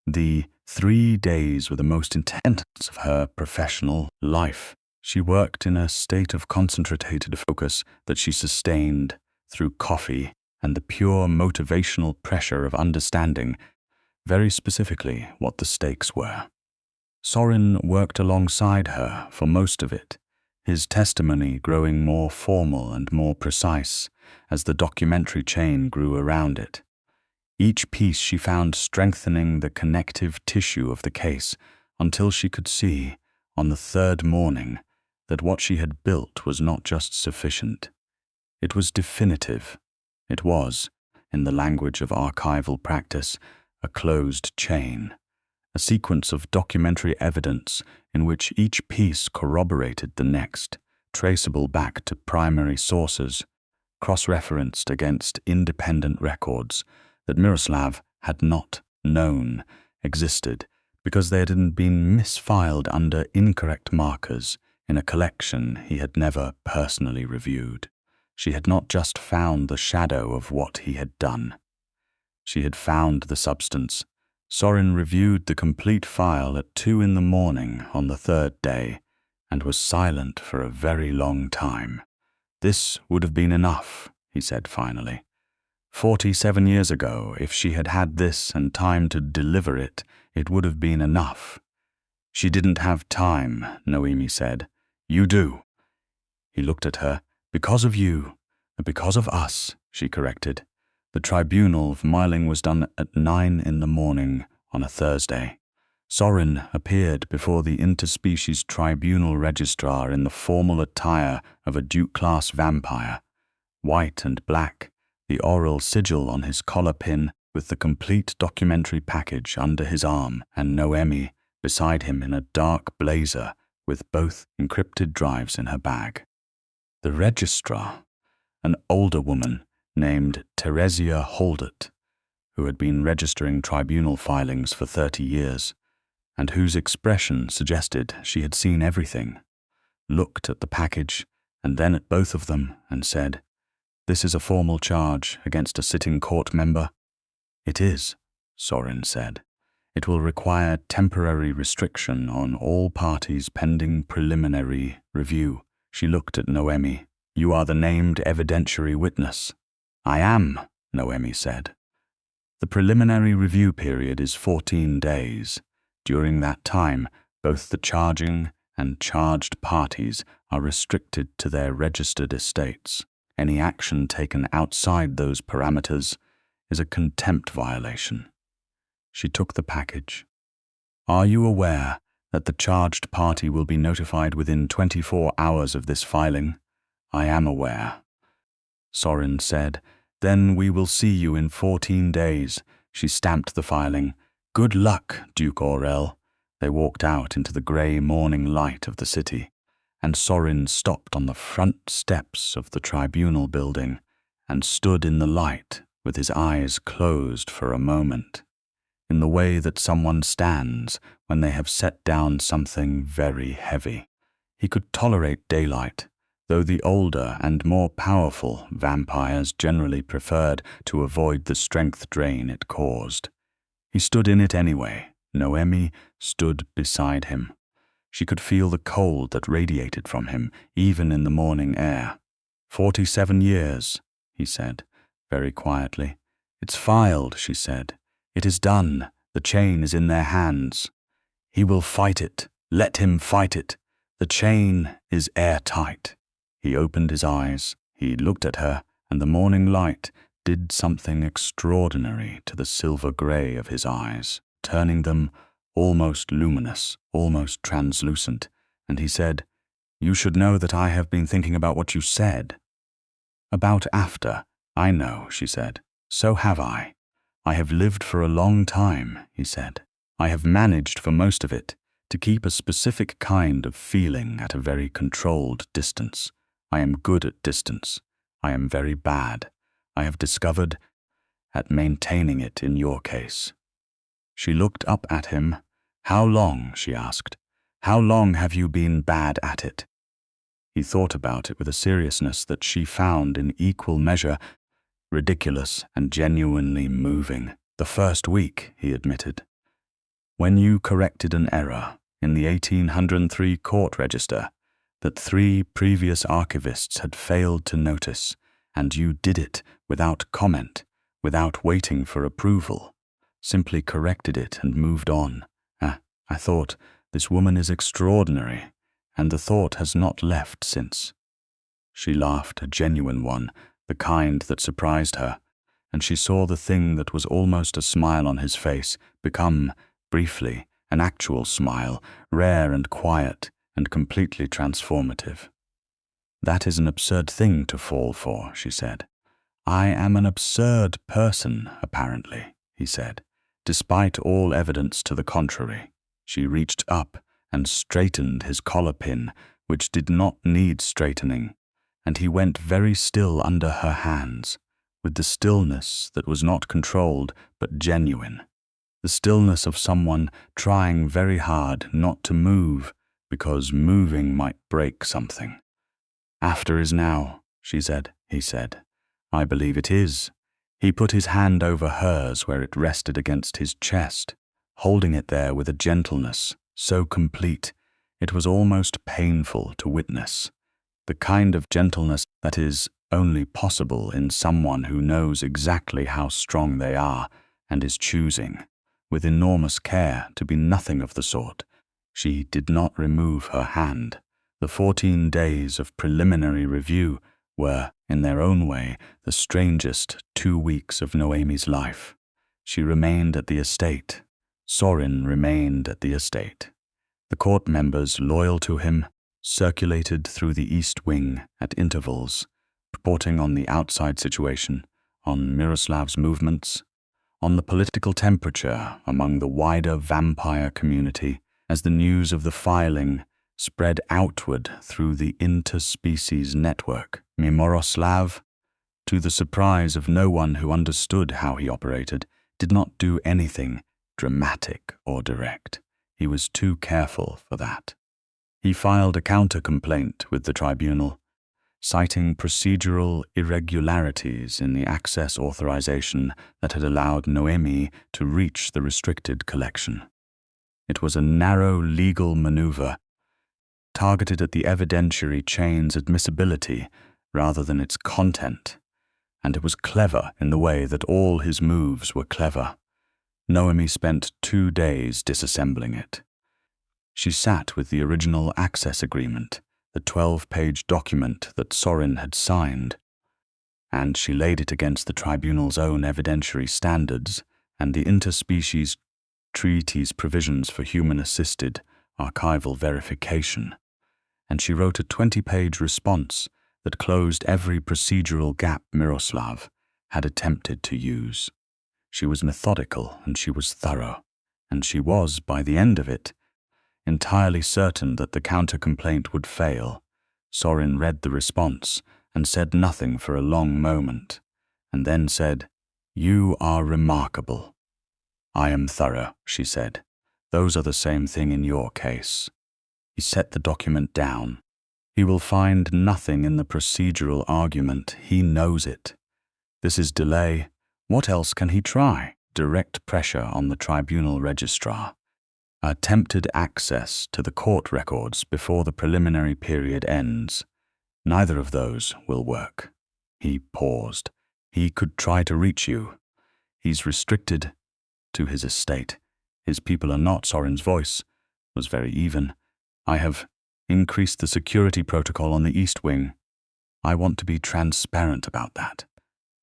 Speaker 1: The 3 days were the most intense of her professional life. She worked in a state of concentrated focus that she sustained through coffee and the pure motivational pressure of understanding very specifically what the stakes were. Sorin worked alongside her for most of it, his testimony growing more formal and more precise as the documentary chain grew around it. Each piece she found strengthening the connective tissue of the case until she could see, on the 3rd morning, that what she had built was not just sufficient. It was definitive. It was, in the language of archival practice, a closed chain, a sequence of documentary evidence in which each piece corroborated the next, traceable back to primary sources, cross-referenced against independent records that Miroslav had not known existed because they had been misfiled under incorrect markers in a collection he had never personally reviewed. She had not just found the shadow of what he had done. She had found the substance. Sorin reviewed the complete file at 2 in the morning on the 3rd day and was silent for a very long time. "This would have been enough," he said finally. 47 years ago, if she had had this and time to deliver it, it would have been enough. "She didn't have time," Noemi said. "You do." He looked at her. "Because of you, because of us," she corrected. The tribunal filing was done at 9 in the morning on a Thursday. Sorin appeared before the interspecies tribunal registrar in the formal attire of a Duke-class vampire, white and black, the Aurel sigil on his collar pin with the complete documentary package under his arm, and Noemi beside him in a dark blazer with both encrypted drives in her bag. The registrar, an older woman named Theresia Holdert, who had been registering tribunal filings for 30 years, and whose expression suggested she had seen everything, looked at the package and then at both of them and said, "This is a formal charge against a sitting court member?" "It is," Sorin said. It will require temporary restriction on all parties pending preliminary review. She looked at Noemi. You are the named evidentiary witness. I am, Noemi said. The preliminary review period is 14 days. During that time, both the charging and charged parties are restricted to their registered estates. Any action taken outside those parameters is a contempt violation. She took the package. Are you aware that the charged party will be notified within 24 hours of this filing? I am aware. Sorin said, Then we will see you in 14 days. She stamped the filing. Good luck, Duke Aurel. They walked out into the grey morning light of the city, and Sorin stopped on the front steps of the tribunal building and stood in the light with his eyes closed for a moment, in the way that someone stands when they have set down something very heavy. He could tolerate daylight, though the older and more powerful vampires generally preferred to avoid the strength drain it caused. He stood in it anyway. Noemi stood beside him. She could feel the cold that radiated from him, even in the morning air. 47 years, he said, very quietly. It's filed, she said. It is done. The chain is in their hands. He will fight it. Let him fight it. The chain is airtight. He opened his eyes. He looked at her, and the morning light did something extraordinary to the silver grey of his eyes, turning them almost luminous, almost translucent, and he said, You should know that I have been thinking about what you said. About after, I know, she said. So have I. I have lived for a long time, he said. I have managed for most of it to keep a specific kind of feeling at a very controlled distance. I am good at distance. I am very bad. I have discovered at maintaining it in your case. She looked up at him. How long, she asked. How long have you been bad at it? He thought about it with a seriousness that she found in equal measure ridiculous and genuinely moving. The first week, he admitted. When you corrected an error in the 1803 court register that 3 previous archivists had failed to notice, and you did it without comment, without waiting for approval, simply corrected it and moved on. I thought, this woman is extraordinary, and the thought has not left since. She laughed, a genuine one, the kind that surprised her, and she saw the thing that was almost a smile on his face become, briefly, an actual smile, rare and quiet and completely transformative. That is an absurd thing to fall for, she said. I am an absurd person, apparently, he said, despite all evidence to the contrary. She reached up and straightened his collar pin, which did not need straightening, and he went very still under her hands, with the stillness that was not controlled but genuine, the stillness of someone trying very hard not to move because moving might break something. After is now, she said, he said. I believe it is. He put his hand over hers where it rested against his chest, holding it there with a gentleness so complete it was almost painful to witness, the kind of gentleness that is only possible in someone who knows exactly how strong they are and is choosing, with enormous care, to be nothing of the sort. She did not remove her hand. The 14 days of preliminary review were, in their own way, the strangest 2 weeks of Noemi's life. She remained at the estate. Sorin remained at the estate. The court members, loyal to him, circulated through the East Wing at intervals, reporting on the outside situation, on Miroslav's movements, on the political temperature among the wider vampire community as the news of the filing spread outward through the interspecies network. Miroslav, to the surprise of no one who understood how he operated, did not do anything dramatic or direct. He was too careful for that. He filed a counter-complaint with the tribunal, citing procedural irregularities in the access authorization that had allowed Noemi to reach the restricted collection. It was a narrow legal maneuver, targeted at the evidentiary chain's admissibility rather than its content, and it was clever in the way that all his moves were clever. Noemi spent 2 days disassembling it. She sat with the original access agreement, the 12-page document that Sorin had signed, and she laid it against the tribunal's own evidentiary standards and the interspecies treaty's provisions for human-assisted archival verification, and she wrote a 20-page response that closed every procedural gap Miroslav had attempted to use. She was methodical and she was thorough, and she was, by the end of it, entirely certain that the counter-complaint would fail. Sorin read the response and said nothing for a long moment, and then said, "You are remarkable." "I am thorough," she said. "Those are the same thing in your case." He set the document down. He will find nothing in the procedural argument. He knows it. This is delay. What else can he try? Direct pressure on the tribunal registrar. Attempted access to the court records before the preliminary period ends. Neither of those will work. He paused. He could try to reach you. He's restricted to his estate. His people are not. Sorin's voice was very even. I have increased the security protocol on the East Wing. I want to be transparent about that.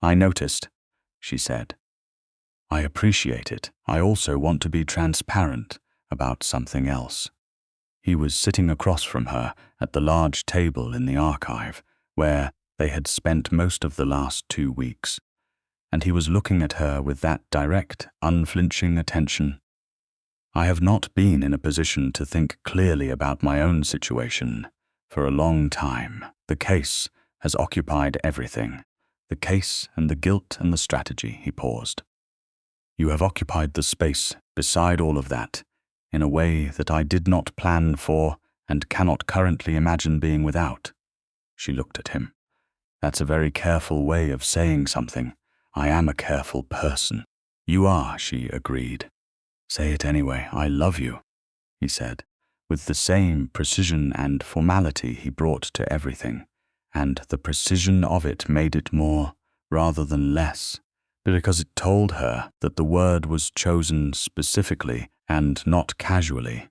Speaker 1: I noticed, she said. I appreciate it. I also want to be transparent about something else. He was sitting across from her at the large table in the archive, where they had spent most of the last 2 weeks, and he was looking at her with that direct, unflinching attention. I have not been in a position to think clearly about my own situation for a long time. The case has occupied everything. The case and the guilt and the strategy. He paused. You have occupied the space beside all of that in a way that I did not plan for and cannot currently imagine being without. She looked at him. That's a very careful way of saying something. I am a careful person. You are, she agreed. Say it anyway. I love you, he said, with the same precision and formality he brought to everything, and the precision of it made it more rather than less, because it told her that the word was chosen specifically and not casually,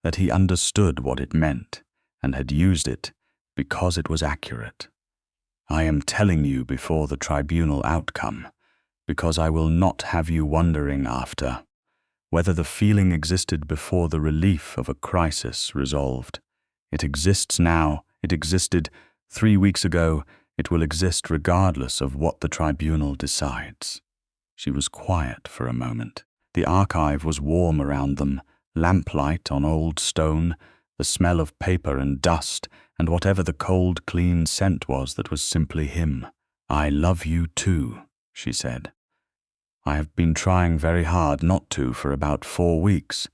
Speaker 1: that he understood what it meant and had used it because it was accurate. I am telling you before the tribunal outcome, because I will not have you wondering after whether the feeling existed before the relief of a crisis resolved. It exists now. It existed 3 weeks ago. It will exist regardless of what the tribunal decides. She was quiet for a moment. The archive was warm around them, lamplight on old stone, the smell of paper and dust, and whatever the cold, clean scent was that was simply him. I love you too, she said. I have been trying very hard not to for about 4 weeks,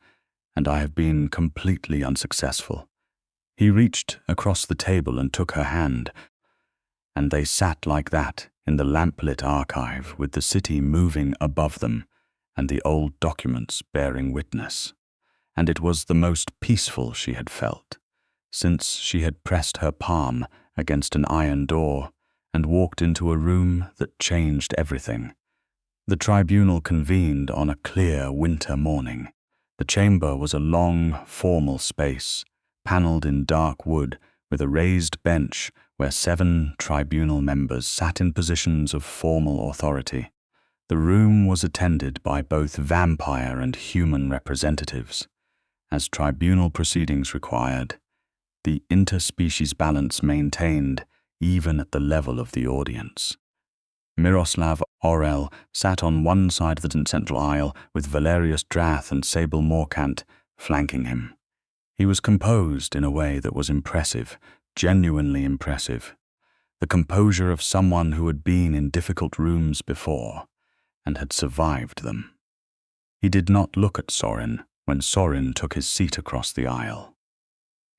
Speaker 1: and I have been completely unsuccessful. He reached across the table and took her hand, and they sat like that in the lamplit archive with the city moving above them and the old documents bearing witness. And it was the most peaceful she had felt since she had pressed her palm against an iron door and walked into a room that changed everything. The tribunal convened on a clear winter morning. The chamber was a long, formal space, panelled in dark wood, with a raised bench where 7 tribunal members sat in positions of formal authority. The room was attended by both vampire and human representatives. As tribunal proceedings required, the interspecies balance maintained even at the level of the audience. Miroslav Aurel sat on one side of the central aisle with Valerius Drath and Sable Morkant flanking him. He was composed in a way that was impressive, genuinely impressive. The composure of someone who had been in difficult rooms before and had survived them. He did not look at Sorin when Sorin took his seat across the aisle.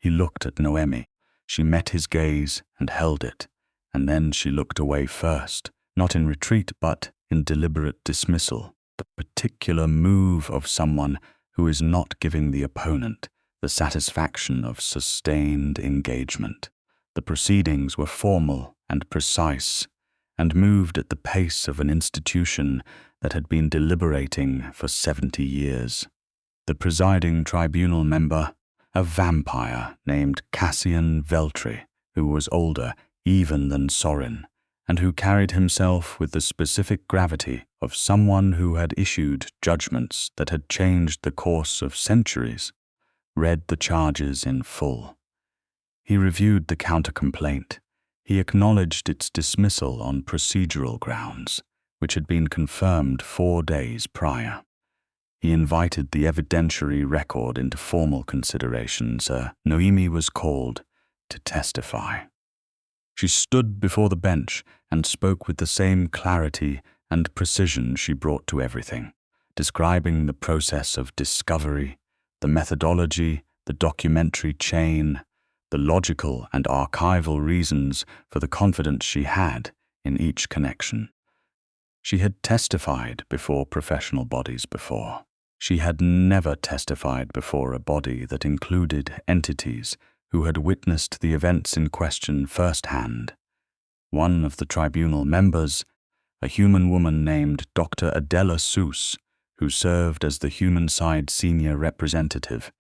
Speaker 1: He looked at Noemi. She met his gaze and held it, and then she looked away first, not in retreat but in deliberate dismissal, the particular move of someone who is not giving the opponent the satisfaction of sustained engagement. The proceedings were formal and precise, and moved at the pace of an institution that had been deliberating for 70 years. The presiding tribunal member, a vampire named Cassian Veltri, who was older even than Sorin, and who carried himself with the specific gravity of someone who had issued judgments that had changed the course of centuries, read the charges in full. He reviewed the counter-complaint. He acknowledged its dismissal on procedural grounds, which had been confirmed 4 days prior. He invited the evidentiary record into formal consideration. Noemi was called to testify. She stood before the bench and spoke with the same clarity and precision she brought to everything, describing the process of discovery, the methodology, the documentary chain, the logical and archival reasons for the confidence she had in each connection. She had testified before professional bodies before. She had never testified before a body that included entities who had witnessed the events in question firsthand. One of the tribunal members, a human woman named Dr. Adela Seuss, who served as the human side senior representative,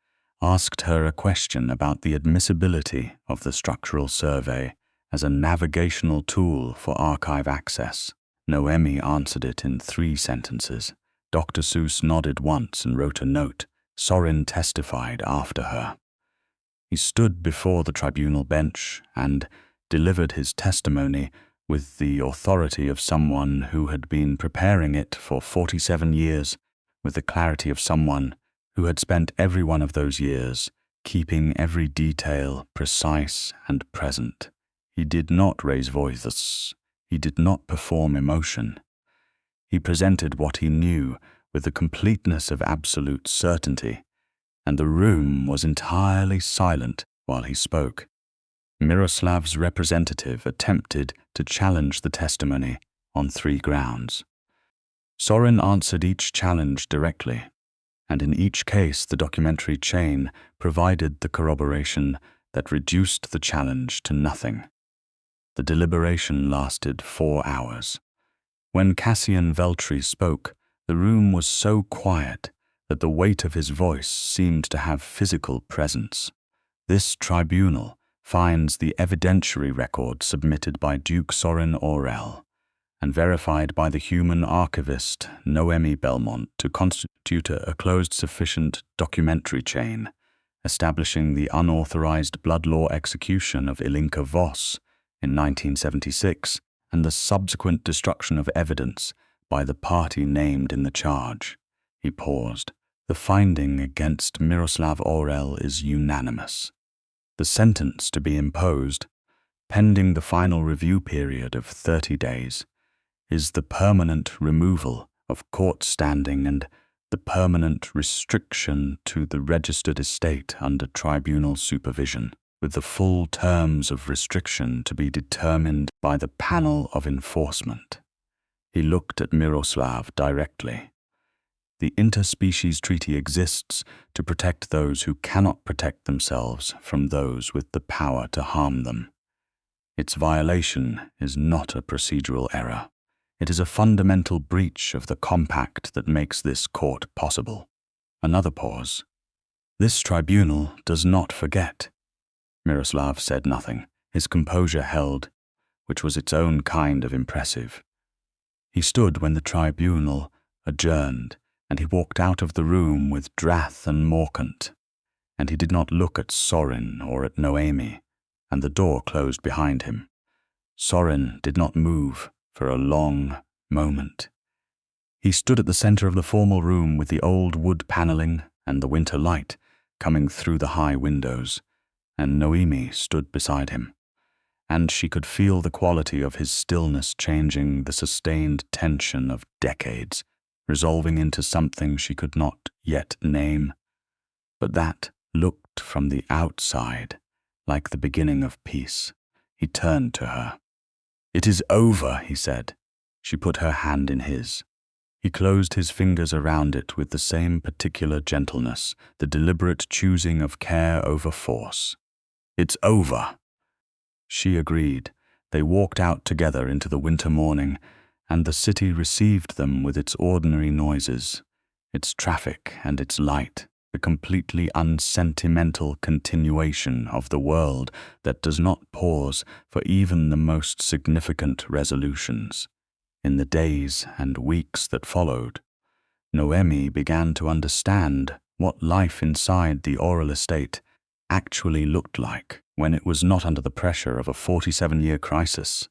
Speaker 1: asked her a question about the admissibility of the structural survey as a navigational tool for archive access. Noemi answered it in 3 sentences. Dr. Seuss nodded once and wrote a note. Sorin testified after her. He stood before the tribunal bench and delivered his testimony with the authority of someone who had been preparing it for 47 years, with the clarity of someone who had spent every one of those years keeping every detail precise and present. He did not raise voices. He did not perform emotion. He presented what he knew with the completeness of absolute certainty, and the room was entirely silent while he spoke. Miroslav's representative attempted to challenge the testimony on 3 grounds. Sorin answered each challenge directly, and in each case the documentary chain provided the corroboration that reduced the challenge to nothing. The deliberation lasted 4 hours. When Cassian Veltri spoke, the room was so quiet that the weight of his voice seemed to have physical presence. This tribunal finds the evidentiary record submitted by Duke Sorin Aurel and verified by the human archivist Noemi Belmont to constitute a closed sufficient documentary chain, establishing the unauthorized blood law execution of Ilinka Voss in 1976 and the subsequent destruction of evidence by the party named in the charge. He paused. The finding against Miroslav Aurel is unanimous. The sentence to be imposed, pending the final review period of 30 days, is the permanent removal of court standing and the permanent restriction to the registered estate under tribunal supervision, with the full terms of restriction to be determined by the panel of enforcement. He looked at Miroslav directly. The interspecies treaty exists to protect those who cannot protect themselves from those with the power to harm them. Its violation is not a procedural error. It is a fundamental breach of the compact that makes this court possible. Another pause. This tribunal does not forget. Miroslav said nothing. His composure held, which was its own kind of impressive. He stood when the tribunal adjourned, and he walked out of the room with Drath and Morkant, and he did not look at Sorin or at Noemi, and the door closed behind him. Sorin did not move for a long moment. He stood at the center of the formal room with the old wood paneling and the winter light coming through the high windows, and Noemi stood beside him, and she could feel the quality of his stillness changing the sustained tension of decades, resolving into something she could not yet name, but that looked from the outside like the beginning of peace. He turned to her. "It is over," he said. She put her hand in his. He closed his fingers around it with the same particular gentleness, the deliberate choosing of care over force. "It's over." She agreed. They walked out together into the winter morning, and the city received them with its ordinary noises, its traffic and its light, the completely unsentimental continuation of the world that does not pause for even the most significant resolutions. In the days and weeks that followed, Noemi began to understand what life inside the Aurel estate actually looked like when it was not under the pressure of a 47-year crisis.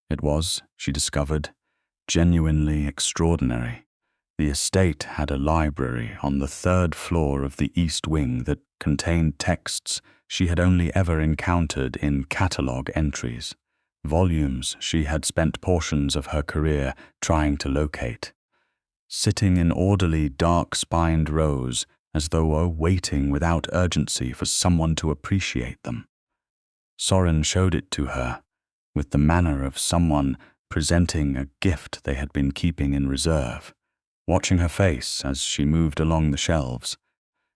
Speaker 1: It was, she discovered, genuinely extraordinary. The estate had a library on the 3rd floor of the East Wing that contained texts she had only ever encountered in catalogue entries, volumes she had spent portions of her career trying to locate, sitting in orderly, dark-spined rows as though waiting without urgency for someone to appreciate them. Sorin showed it to her, with the manner of someone presenting a gift they had been keeping in reserve, watching her face as she moved along the shelves,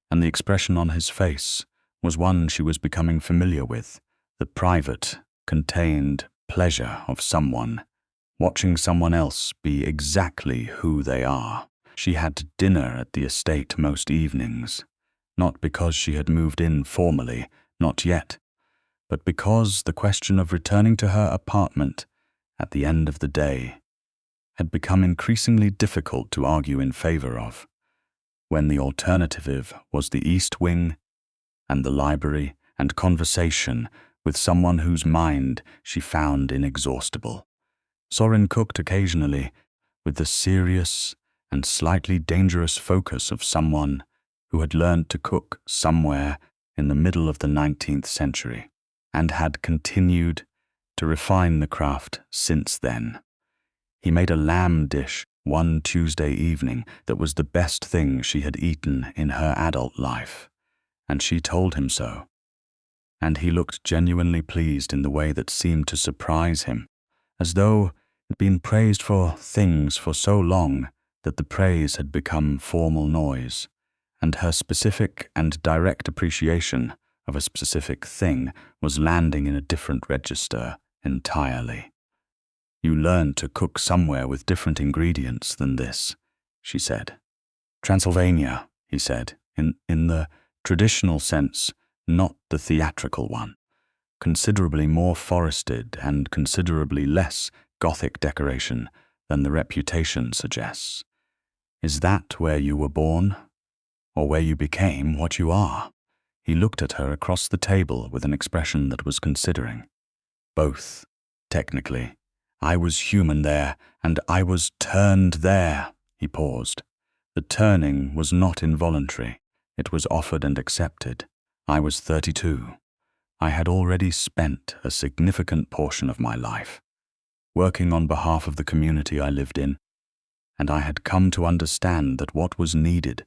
Speaker 1: and the expression on his face was one she was becoming familiar with, the private, contained pleasure of someone watching someone else be exactly who they are. She had dinner at the estate most evenings, not because she had moved in formally, not yet, but because the question of returning to her apartment at the end of the day had become increasingly difficult to argue in favor of, when the alternative was the East Wing and the library and conversation with someone whose mind she found inexhaustible. Sorin cooked occasionally with the serious and slightly dangerous focus of someone who had learned to cook somewhere in the middle of the 19th century and had continued to refine the craft since then. He made a lamb dish one Tuesday evening that was the best thing she had eaten in her adult life, and she told him so. And he looked genuinely pleased in the way that seemed to surprise him, as though he'd been praised for things for so long that the praise had become formal noise, and her specific and direct appreciation of a specific thing was landing in a different register entirely. "You learned to cook somewhere with different ingredients than this," she said. "Transylvania," he said, in the traditional sense, not the theatrical one. Considerably more forested and considerably less Gothic decoration than the reputation suggests. "Is that where you were born? Or where you became what you are?" He looked at her across the table with an expression that was considering. "Both, technically. I was human there, and I was turned there." He paused. The turning was not involuntary. It was offered and accepted. I was 32. I had already spent a significant portion of my life working on behalf of the community I lived in, and I had come to understand that what was needed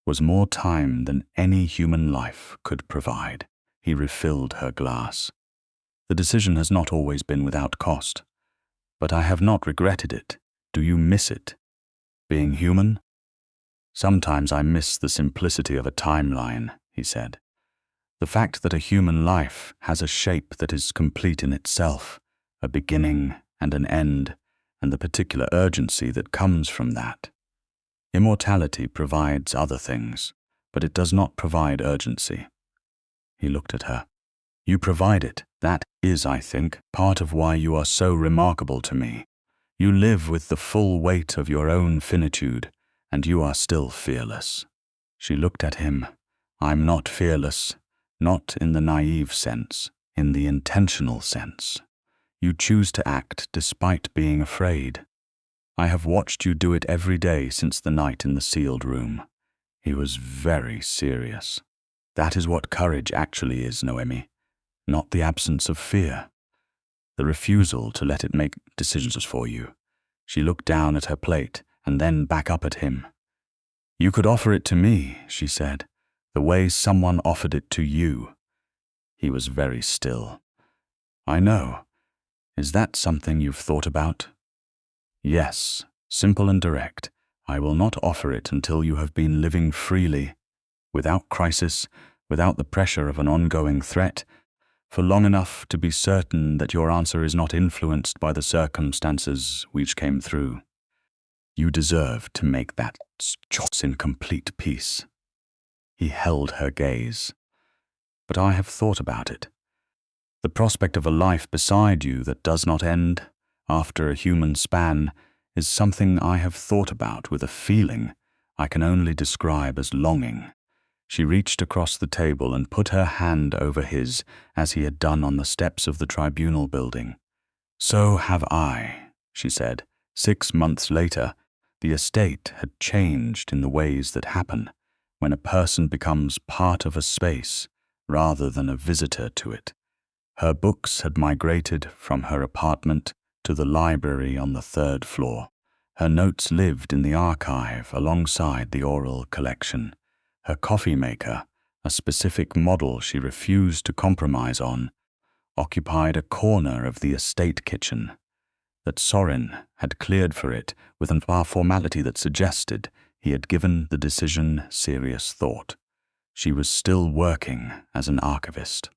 Speaker 1: was more time than any human life could provide. He refilled her glass. "The decision has not always been without cost, but I have not regretted it. Do you miss it? Being human?" "Sometimes I miss the simplicity of a timeline," he said. "The fact that a human life has a shape that is complete in itself, a beginning and an end, and the particular urgency that comes from that. Immortality provides other things, but it does not provide urgency." He looked at her. "You provide it. That is, I think, part of why you are so remarkable to me. You live with the full weight of your own finitude, and you are still fearless." She looked at him. "I'm not fearless, not in the naive sense, in the intentional sense. You choose to act despite being afraid. I have watched you do it every day since the night in the sealed room." He was very serious. "That is what courage actually is, Noemi, not the absence of fear. The refusal to let it make decisions for you." She looked down at her plate and then back up at him. "You could offer it to me," she said, "the way someone offered it to you. He was very still. "I know. Is that something you've thought about?" "Yes, simple and direct. I will not offer it until you have been living freely, without crisis, without the pressure of an ongoing threat, for long enough to be certain that your answer is not influenced by the circumstances which came through. You deserve to make that choice in complete peace." He held her gaze. "But I have thought about it. The prospect of a life beside you that does not end after a human span is something I have thought about with a feeling I can only describe as longing." She reached across the table and put her hand over his, as he had done on the steps of the tribunal building. "So have I," she said. 6 months later, the estate had changed in the ways that happen when a person becomes part of a space rather than a visitor to it. Her books had migrated from her apartment to the library on the 3rd floor. Her notes lived in the archive alongside the oral collection. Her coffee maker, a specific model she refused to compromise on, occupied a corner of the estate kitchen that Sorin had cleared for it with an formality that suggested he had given the decision serious thought. She was still working as an archivist.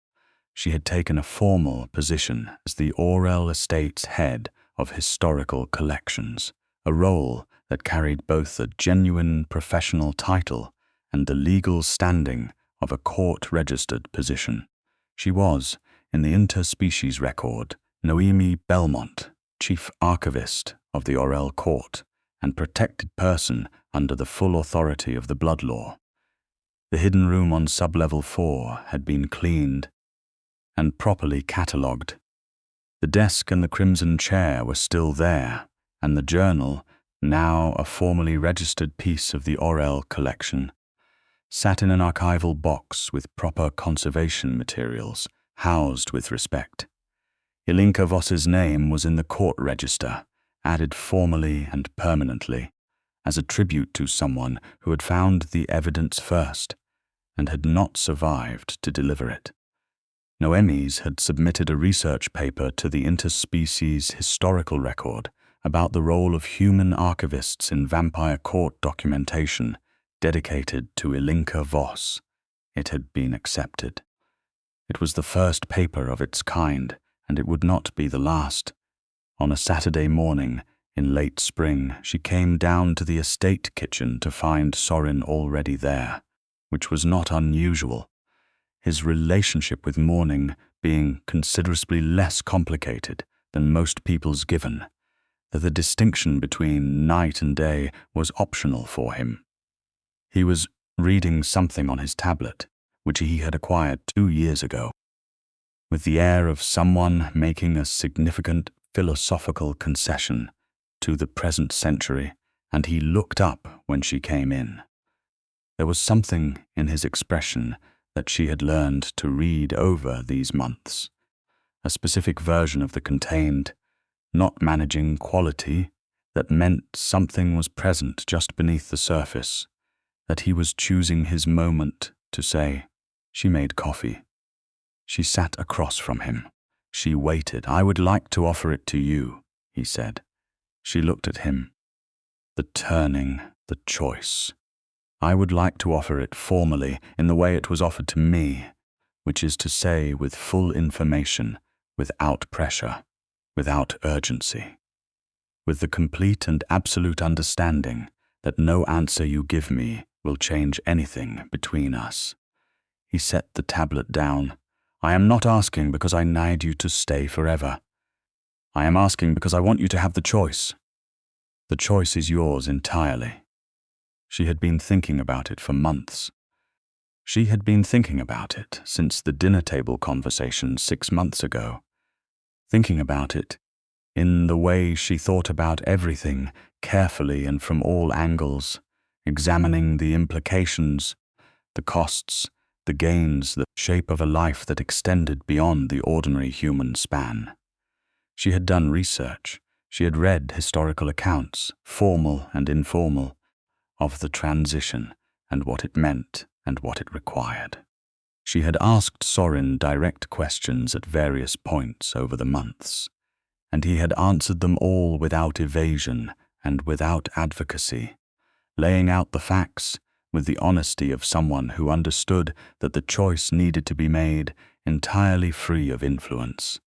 Speaker 1: She had taken a formal position as the Aurel estate's head of historical collections, a role that carried both a genuine professional title and the legal standing of a court-registered position. She was, in the interspecies record, Noemi Belmont, Chief Archivist of the Aurel Court and protected person under the full authority of the blood law. The hidden room on sublevel 4 had been cleaned and properly catalogued. The desk and the crimson chair were still there, and the journal, now a formally registered piece of the Aurel collection, sat in an archival box with proper conservation materials, housed with respect. Ilinka Voss's name was in the court register, added formally and permanently, as a tribute to someone who had found the evidence first and had not survived to deliver it. Noemi's had submitted a research paper to the interspecies historical record about the role of human archivists in vampire court documentation dedicated to Ilinka Voss. It had been accepted. It was the first paper of its kind, and it would not be the last. On a Saturday morning, in late spring, she came down to the estate kitchen to find Sorin already there, which was not unusual, his relationship with morning being considerably less complicated than most people's given, that the distinction between night and day was optional for him. He was reading something on his tablet, which he had acquired 2 years ago, with the air of someone making a significant philosophical concession to the present century, and he looked up when she came in. There was something in his expression that she had learned to read over these months, a specific version of the contained, not managing quality that meant something was present just beneath the surface, that he was choosing his moment to say, "She made coffee." She sat across from him. She waited. "I would like to offer it to you," he said. She looked at him. The turning, the choice. "I would like to offer it formally in the way it was offered to me, which is to say with full information, without pressure, without urgency, with the complete and absolute understanding that no answer you give me will change anything between us." He set the tablet down. "I am not asking because I need you to stay forever. I am asking because I want you to have the choice. The choice is yours entirely." She had been thinking about it for months. She had been thinking about it since the dinner table conversation 6 months ago. Thinking about it in the way she thought about everything, carefully and from all angles, examining the implications, the costs, the gains, the shape of a life that extended beyond the ordinary human span. She had done research. She had read historical accounts, formal and informal, of the transition and what it meant and what it required. She had asked Sorin direct questions at various points over the months, and he had answered them all without evasion and without advocacy, laying out the facts with the honesty of someone who understood that the choice needed to be made entirely free of influence.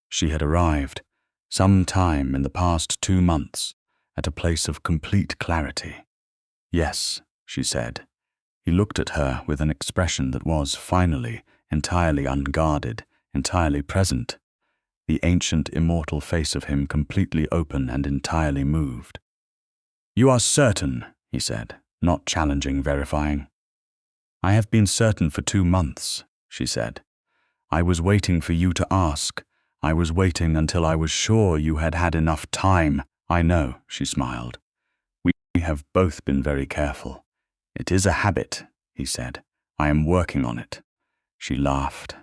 Speaker 1: She had arrived, some time in the past 2 months, at a place of complete clarity. Yes, she said. He looked at her with an expression that was, finally, entirely unguarded, entirely present, the ancient immortal face of him completely open and entirely moved. "You are certain," he said, not challenging, verifying. "I have been certain for 2 months," she said. "I was waiting for you to ask. I was waiting until I was sure you had had enough time." "I know," she smiled. We have both been very careful. "It is a habit," he said. "I am working on it." She laughed.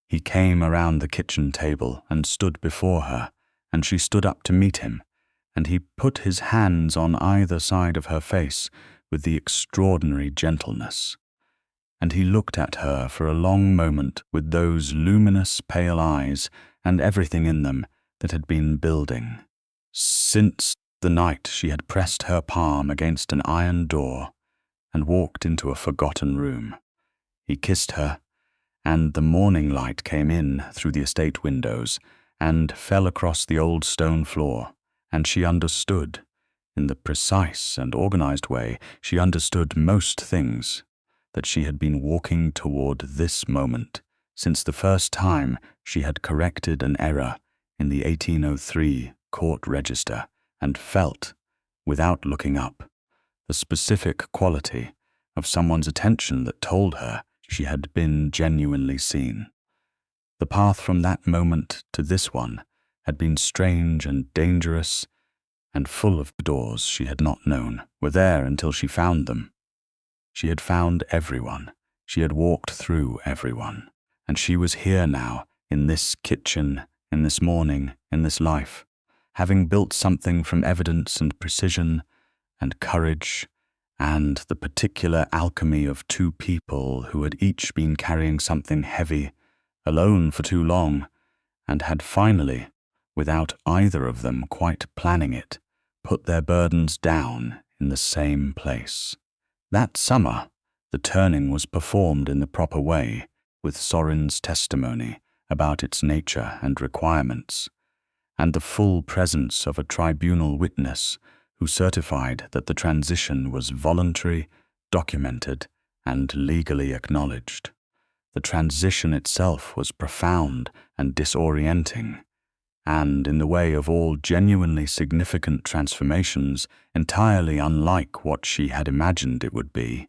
Speaker 1: He came around the kitchen table and stood before her, and she stood up to meet him, and he put his hands on either side of her face with the extraordinary gentleness. And he looked at her for a long moment with those luminous pale eyes and everything in them that had been building. Since the night she had pressed her palm against an iron door and walked into a forgotten room. He kissed her, and the morning light came in through the estate windows and fell across the old stone floor, and she understood. In the precise and organized way she understood most things, that she had been walking toward this moment since the first time she had corrected an error in the 1803 court register and felt, without looking up, the specific quality of someone's attention that told her she had been genuinely seen. The path from that moment to this one had been strange and dangerous, and full of doors she had not known were there until she found them. She had found everyone. She had walked through everyone. And she was here now, in this kitchen, in this morning, in this life, having built something from evidence and precision and courage and the particular alchemy of 2 people who had each been carrying something heavy, alone for too long, and had finally, without either of them quite planning it, put their burdens down in the same place. That summer, the turning was performed in the proper way, with Sorin's testimony about its nature and requirements, and the full presence of a tribunal witness who certified that the transition was voluntary, documented, and legally acknowledged. The transition itself was profound and disorienting, and, in the way of all genuinely significant transformations, entirely unlike what she had imagined it would be,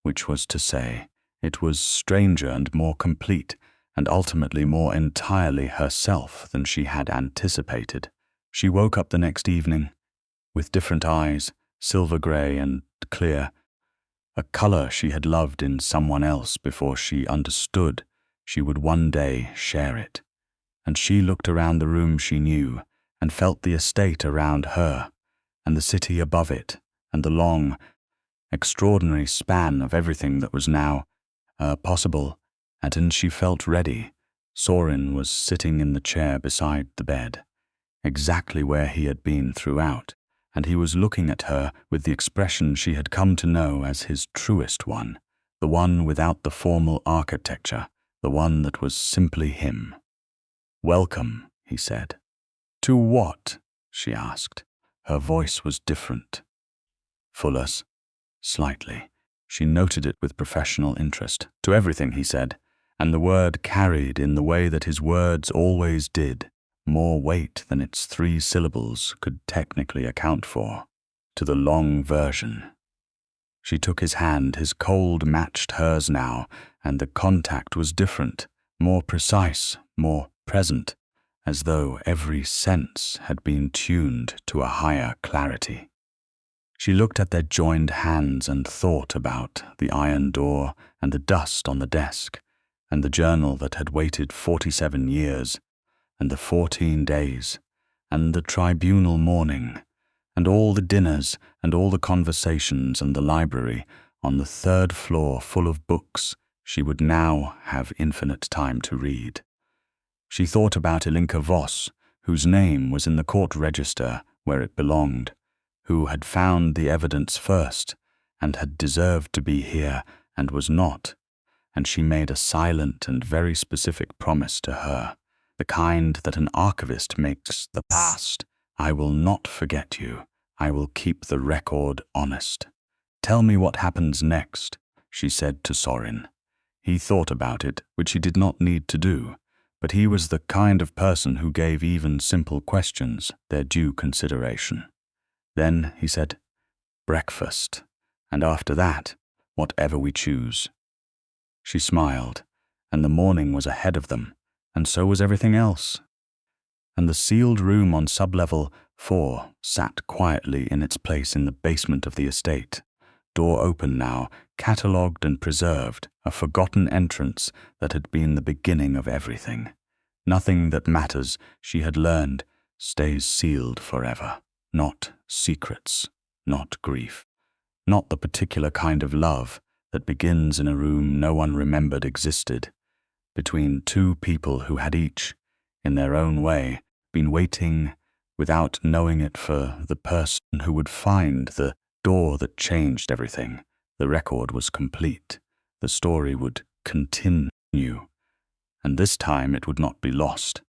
Speaker 1: which was to say, it was stranger and more complete, and ultimately more entirely herself than she had anticipated. She woke up the next evening, with different eyes, silver grey and clear, a colour she had loved in someone else before she understood she would one day share it. And she looked around the room she knew, and felt the estate around her, and the city above it, and the long, extraordinary span of everything that was now possible, and she felt ready. Sorin was sitting in the chair beside the bed, exactly where he had been throughout, and he was looking at her with the expression she had come to know as his truest one, the one without the formal architecture, the one that was simply him. "Welcome," he said. "To what?" she asked. Her voice was different. "Fuller, slightly." She noted it with professional interest. "To everything," he said, and the word carried, in the way that his words always did, more weight than its 3 syllables could technically account for. "To the long version." She took his hand. His cold matched hers now, and the contact was different, more precise, more present, as though every sense had been tuned to a higher clarity. She looked at their joined hands and thought about the iron door and the dust on the desk, and the journal that had waited 47 years, and the 14 days, and the tribunal morning, and all the dinners and all the conversations and the library on the 3rd floor full of books She would now have infinite time to read. She thought about Ilinka Voss, whose name was in the court register where it belonged, who had found the evidence first and had deserved to be here and was not, and she made a silent and very specific promise to her, the kind that an archivist makes the past. I will not forget you. I will keep the record honest. Tell me what happens next, she said to Sorin. He thought about it, which he did not need to do, but he was the kind of person who gave even simple questions their due consideration. Then he said, breakfast, and after that, whatever we choose. She smiled, and the morning was ahead of them, and so was everything else. And the sealed room on sublevel 4 sat quietly in its place in the basement of the estate, door open now, catalogued and preserved, a forgotten entrance that had been the beginning of everything. Nothing that matters, she had learned, stays sealed forever. Not secrets, not grief, not the particular kind of love that begins in a room no one remembered existed, between two people who had each, in their own way, been waiting without knowing it for the person who would find the door that changed everything. The record was complete. The story would continue, and this time it would not be lost.